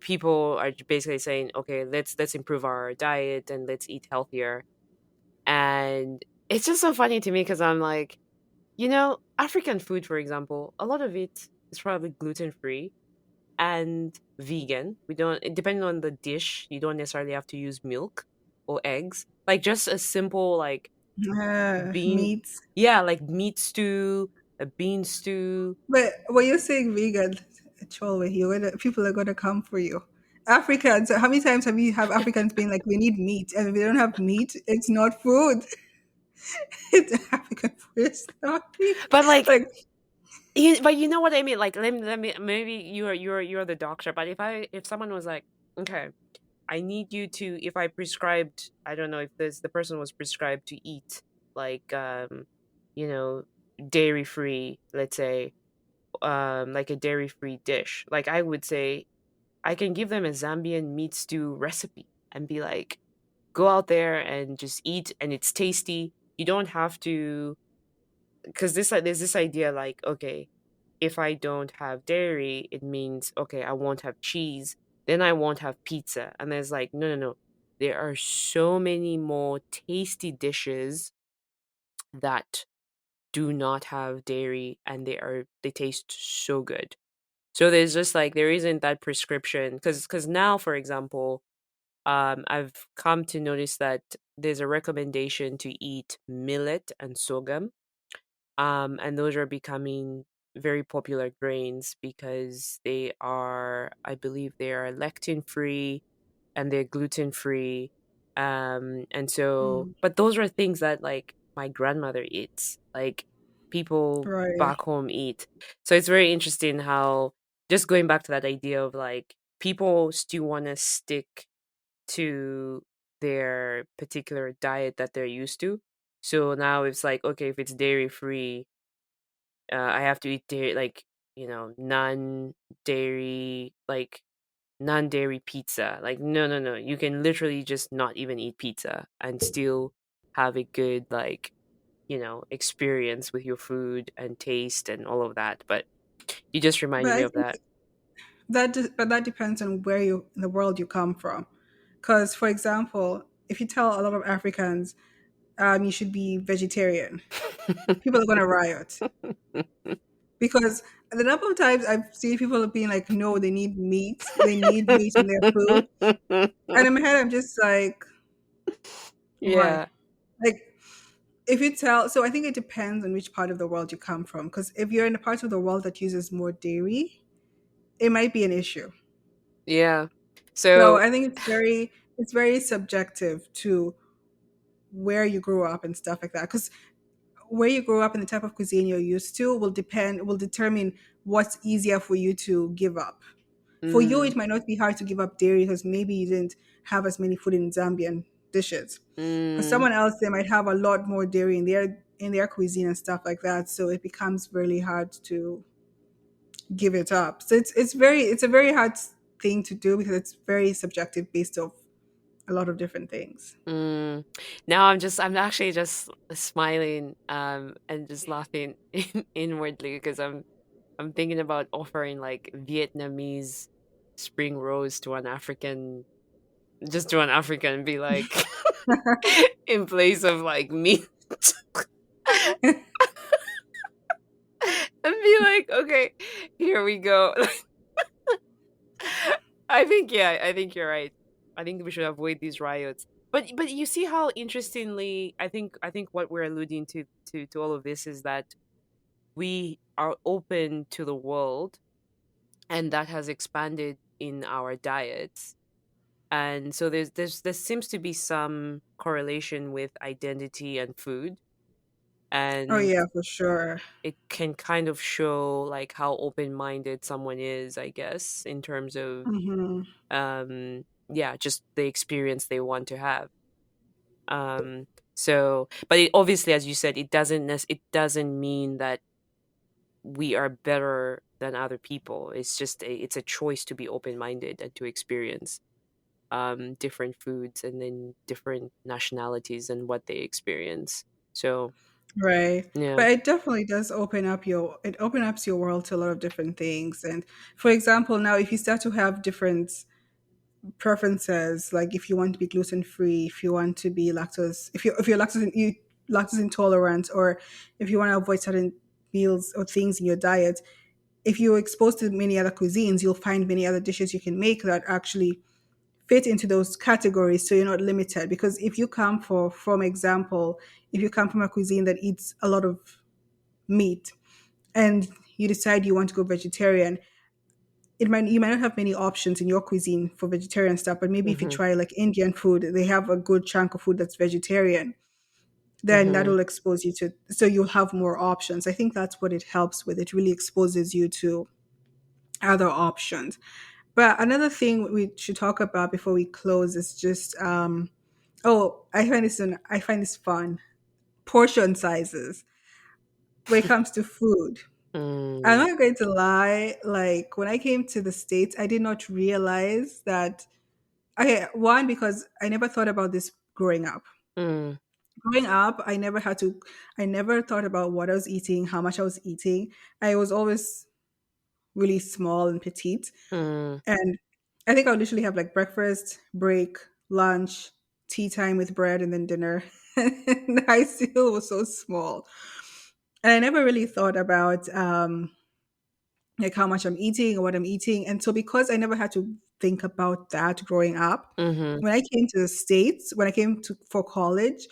people are basically saying, okay, let's improve our diet and let's eat healthier. And it's just so funny to me because I'm like, African food, for example, a lot of it is probably gluten free and vegan. We don't, depending on the dish, you don't necessarily have to use milk or eggs. Like just a simple like bean, Meats. yeah, like meat stew, a bean stew. But when you're saying vegan, Cholwe, people are gonna come for you. Africans, how many times have Africans been like, we need meat, and if they don't have meat, it's not food. It's African food, it's not meat. But like, Like, but you know what I mean? Like, let me, maybe you're the doctor, but if someone was like, okay, I need you to, if I prescribed, I don't know if the person was prescribed to eat like you know, dairy free, let's say, like a dairy free dish. Like I would say I can give them a Zambian meat stew recipe and be like, go out there and just eat and it's tasty. You don't have to, because there's this idea like, okay, if I don't have dairy, it means okay, I won't have cheese, then I won't have pizza. And there's like, no, no, no. There are so many more tasty dishes that do not have dairy and they taste so good. So there's just like there isn't that prescription because now, for example, I've come to notice that there's a recommendation to eat millet and sorghum, and those are becoming very popular grains because they are, I believe, they are lectin free and they're gluten free. And so, mm, but those are things that like my grandmother eats, like people right. back home eat. So it's very interesting how, just going back to that idea of like people still want to stick to their particular diet that they're used to. So now it's like, okay, if it's dairy free, I have to eat dairy, like, non-dairy, like non-dairy pizza. Like, no, no, no. You can literally just not even eat pizza and still have a good, like, experience with your food and taste and all of that. But you just But reminded me I of think that. but that depends on where you in the world you come from. Because, for example, if you tell a lot of Africans, you should be vegetarian, people are gonna riot. Because the number of times I've seen people being like, no, they need meat in their food. And in my head, I'm just like, why? Yeah. Like, if you tell, so I think it depends on which part of the world you come from. Because if you're in a part of the world that uses more dairy, it might be an issue. Yeah. So So, I think it's very subjective to where you grew up and stuff like that. Because where you grow up and the type of cuisine you're used to will determine what's easier for you to give up. For you, mm, it might not be hard to give up dairy because maybe you didn't have as many food in Zambian dishes. For mm, someone else, they might have a lot more dairy in their cuisine and stuff like that. So it becomes really hard to give it up. So it's a very hard thing to do because it's very subjective based off a lot of different things. Mm. Now I'm actually just smiling and just laughing inwardly because I'm thinking about offering like Vietnamese spring rolls to an African, just to an African, and be like in place of like meat. And be like, okay, here we go. I think you're right. I think we should avoid these riots. But you see how interestingly, I think what we're alluding to all of this is that we are open to the world, and that has expanded in our diets. And so there seems to be some correlation with identity and food, Oh and yeah, for sure. it can kind of show like how open-minded someone is, I guess, in terms of Hmm. yeah, just the experience they want to have. Um so but it, obviously, as you said, it doesn't mean that we are better than other people. It's a choice to be open-minded and to experience different foods and then different nationalities and what they experience. So Right. yeah. But it definitely does open up it opens up your world to a lot of different things. And for example, now if you start to have different preferences, like if you want to be gluten free, if you want to be lactose, if you're lactose intolerant, or if you want to avoid certain meals or things in your diet, if you're exposed to many other cuisines, you'll find many other dishes you can make that actually fit into those categories, so you're not limited. Because if you come from example, if you come from a cuisine that eats a lot of meat and you decide you want to go vegetarian, you might not have many options in your cuisine for vegetarian stuff, but maybe if you Mhm. try like Indian food, they have a good chunk of food that's vegetarian, then that Mhm. will expose you to, so you'll have more options. I think that's what it helps with. It really exposes you to other options. But another thing we should talk about before we close is just oh, I find this fun. Portion sizes when it comes to food. I'm Mm. not going to lie, like when I came to the States, I did not realize that. Okay, one, because I never thought about this growing up. Mm. Growing up, I never thought about what I was eating, how much I was eating. I was always really small and petite. Mm. And I think I would literally have like breakfast, break, lunch, tea time with bread, and then dinner. And I still was so small. And I never really thought about like how much I'm eating or what I'm eating. And so because I never had to think about that growing up, Mhm. when I came to the States, when I came to for college,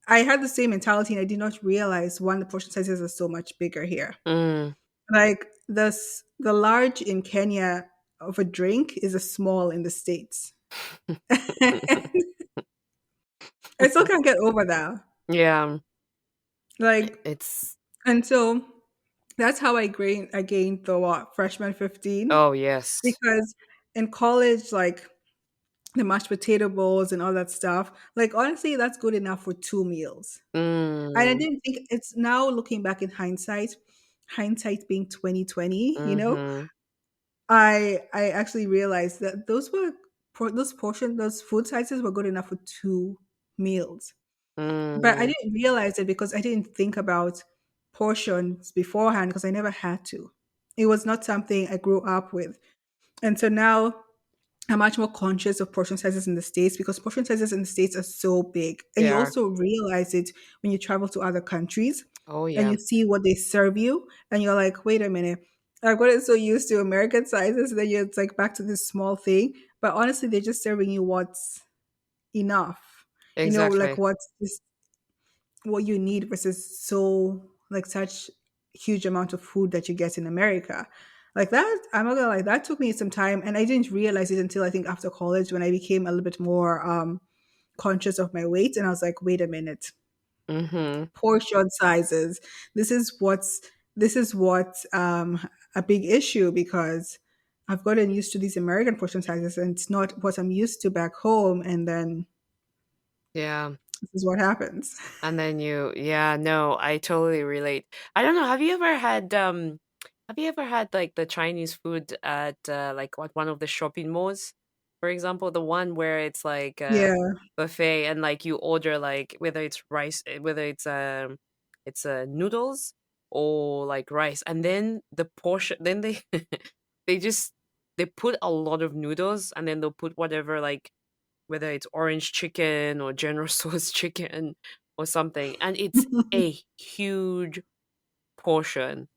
I had the same mentality and I did not realize one, the portion sizes are so much bigger here. Mm. Like the large in Kenya of a drink is a small in the States. I still can't get over that. Yeah. Like, It's and so that's how I gained the what, freshman 15. oh yes. Because in college, like the mashed potato bowls and all that stuff, like honestly, that's good enough for 2 meals. And I Mm. didn't think, it's now looking back in hindsight being 2020, Mhm. I actually realized that those food sizes were good enough for 2 meals. But I Mm. didn't realize it because I didn't think about portions beforehand because I never had to. It was not something I grew up with. And so now I'm much more conscious of portion sizes in the States because portion sizes in the States are so big. And They you are. also realize it when you travel to other countries Oh and yeah. you see what they serve you and you're like, wait a minute. I got so used to American sizes, and then it's like back to this small thing. But honestly, they're just serving you what's enough. Like Exactly. what you need versus so like such huge amount of food that you get in America. Like that, I'm not gonna lie, that took me some time and I didn't realize it until I think after college when I became a little bit more conscious of my weight and I was like, wait a minute, Mhm. portion sizes. This is what's a big issue because I've gotten used to these American portion sizes and it's not what I'm used to back home and then Yeah. this is what happens. And then yeah, no, I totally relate. I don't know, have you ever had like the Chinese food at like one of the shopping malls? for example, the one where it's like a Yeah. buffet and like you order like whether it's rice, whether it's noodles or like rice, and then the portion, then they they just they put a lot of noodles and then they'll put whatever like whether it's orange chicken or General Tso's chicken or something, and it's a huge portion.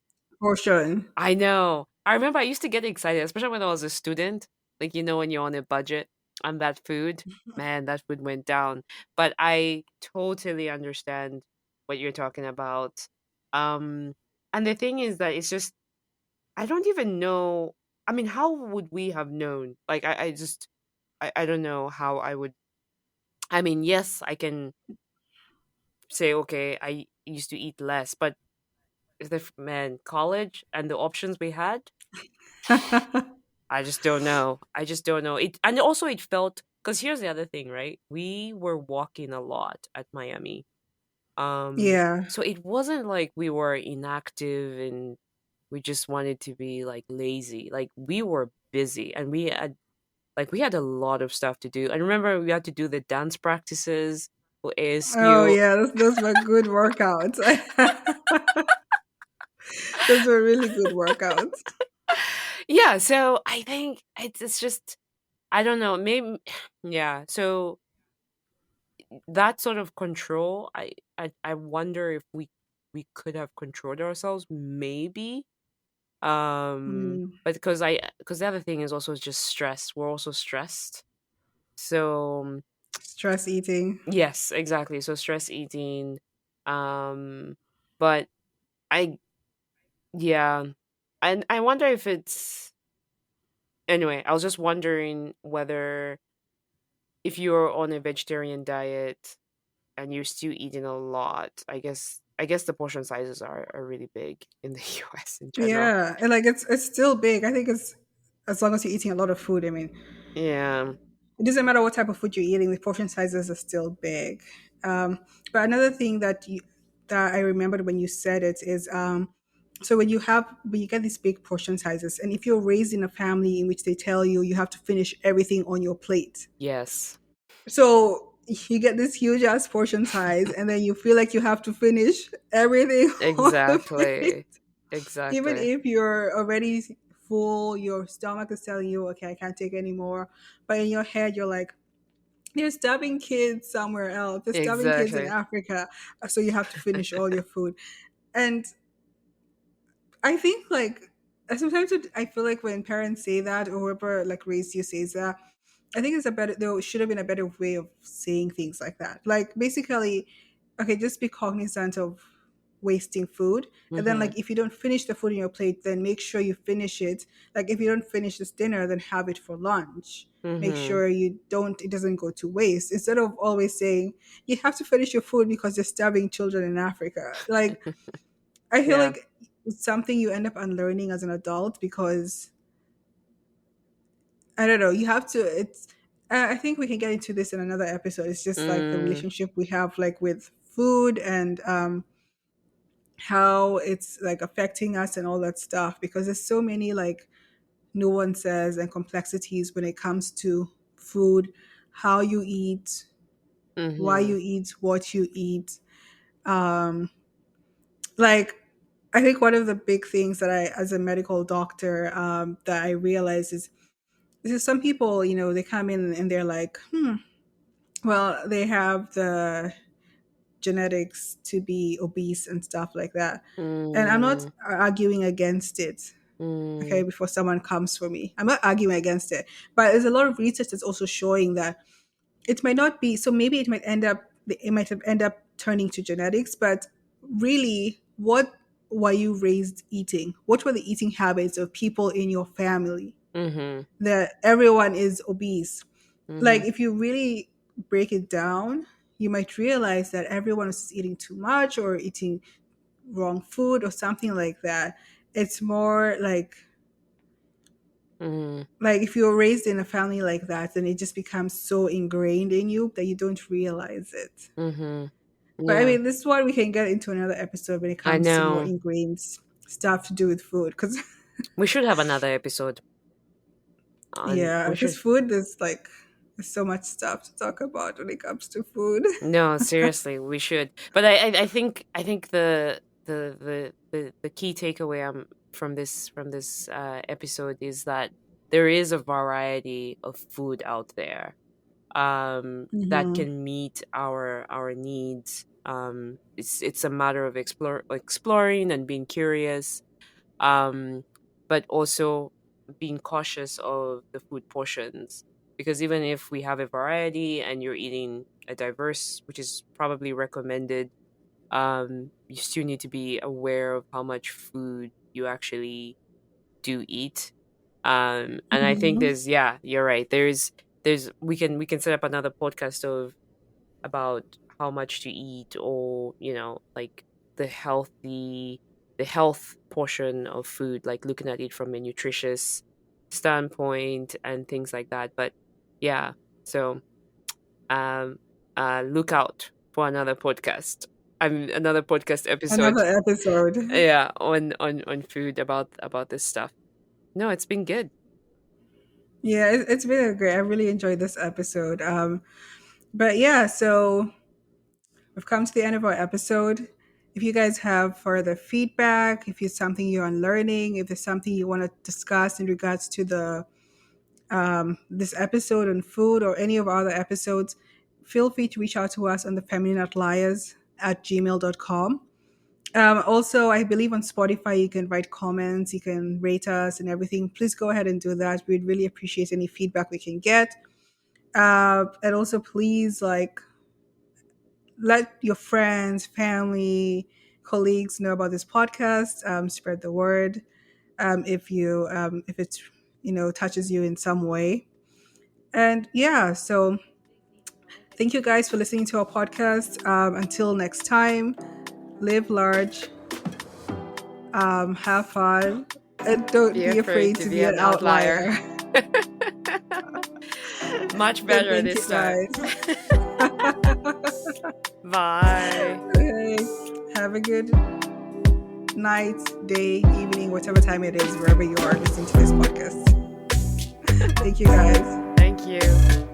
Portion. I know. I remember I used to get excited, especially when I was a student. Like, when you're on a budget and that food, man, that food went down. But I totally understand what you're talking about. Um, and the thing is that it's just, I don't even know. I mean, how would we have known? Like, I don't know how I would. I mean, yes, I can say, okay, I used to eat less, but man, college and the options we had, I just don't know. I just don't know. It and also it felt because here's the other thing, right? We were walking a lot at Miami. Yeah. So it wasn't like we were inactive and we just wanted to be like lazy. Like we were busy and we had a lot of stuff to do. And remember we had to do the dance practices for Oh ASU. yeah, those were good workouts. Those were really good workouts. Yeah, so I think it's just I don't know, maybe yeah. So that sort of control, I wonder if we could have controlled ourselves, maybe. Mm, But because the other thing is also just stress. We're also stressed. So stress eating. yes, exactly. So stress eating. Um, but I yeah, and I wonder if it's anyway. I was just wondering whether if you're on a vegetarian diet and you're still eating a lot, I guess the portion sizes are really big in the US in general. Yeah, and like it's still big. I think it's as long as you're eating a lot of food. I mean, Yeah. it doesn't matter what type of food you're eating. The portion sizes are still big. But another thing that I remembered when you said it is so when you get these big portion sizes, and if you're raised in a family in which they tell you you have to finish everything on your plate, Yes. so you get this huge ass portion size, and then you feel like you have to finish everything on the plate. Exactly. Even Exactly. if you're already full, your stomach is telling you, okay, I can't take anymore. But in your head, you're like, they're starving kids somewhere else. They're starving kids in Exactly. Africa. So you have to finish all your food. And I think like sometimes I feel like when parents say that or whoever like raised you says that, I think it's a better there should have been a better way of saying things like that. Like basically, okay, just be cognizant of wasting food. And then Mhm. like if you don't finish the food in your plate, then make sure you finish it. Like if you don't finish this dinner, then have it for lunch. Make Mhm. sure it doesn't go to waste. Instead of always saying you have to finish your food because you're starving children in Africa. Like I feel Yeah. like it's something you end up unlearning as an adult because I don't know. You have to. It's. I think we can get into this in another episode. It's just like the Mm. relationship we have, like with food and how it's like affecting us and all that stuff. Because there's so many like nuances and complexities when it comes to food, how you eat, why Mhm. you eat, what you eat. Um, like I think one of the big things that I, as a medical doctor, that I realize is some people, they come in and they're like, well, they have the genetics to be obese and stuff like that. And I'm not Mm. arguing against it, okay, Mm. before someone comes for me. I'm not arguing against it. But there's a lot of research that's also showing that it might not be, so maybe it might have end up turning to genetics, but really, what were you raised eating? What were the eating habits of people in your family? Mhm. That everyone is obese. Like Mhm. if you really break it down, you might realize that everyone is eating too much or eating wrong food or something like that. It's more Mhm. like if you're raised in a family like that, then it just becomes so ingrained in you that you don't realize it. Mhm. But I Yeah. mean, this is what we can get into another episode when it I comes to more know. ingrained stuff to do with food. Because We should have another episode And Yeah, we because should. food is like there's so much stuff to talk about when it comes to food. No, seriously, we should. But I think the key takeaway from this episode is that there is a variety of food out there that Hmm. can meet our needs. It's a matter of exploring and being curious, um, but also being cautious of the food portions. Because even if we have a variety and you're eating a diverse, which is probably recommended, you still need to be aware of how much food you actually do eat. And I think Hmm. yeah, you're right. There's we can set up another podcast of about how much to eat, or like the healthy the health portion of food, like looking at it from a nutritious standpoint and things like that. But yeah, so um look out for another podcast, another podcast episode. Another episode. Yeah, on food, about this stuff. No, it's been good. Yeah, it's been a great. I really enjoyed this episode. But yeah, so we've come to the end of our episode. If you guys have further feedback, if it's something you're unlearning, if there's something you want to discuss in regards to the this episode on food or any of our other episodes, feel free to reach out to us on the feminine outliers at gmail.com. Also, I believe on Spotify you can write comments, you can rate us and everything. Please go ahead and do that. We'd really appreciate any feedback we can get. And also, please let your friends, family, colleagues know about this podcast. Spread the word if it's touches you in some way. And yeah, so thank you guys for listening to our podcast. Until next time, live large, have fun, and don't Be be afraid afraid to to be be an an outlier. outlier. Much And better thank you this time. guys. Bye. Okay. Have a good night, day, evening, whatever time it is, wherever you are listening to this podcast. Thank you guys. Thank you.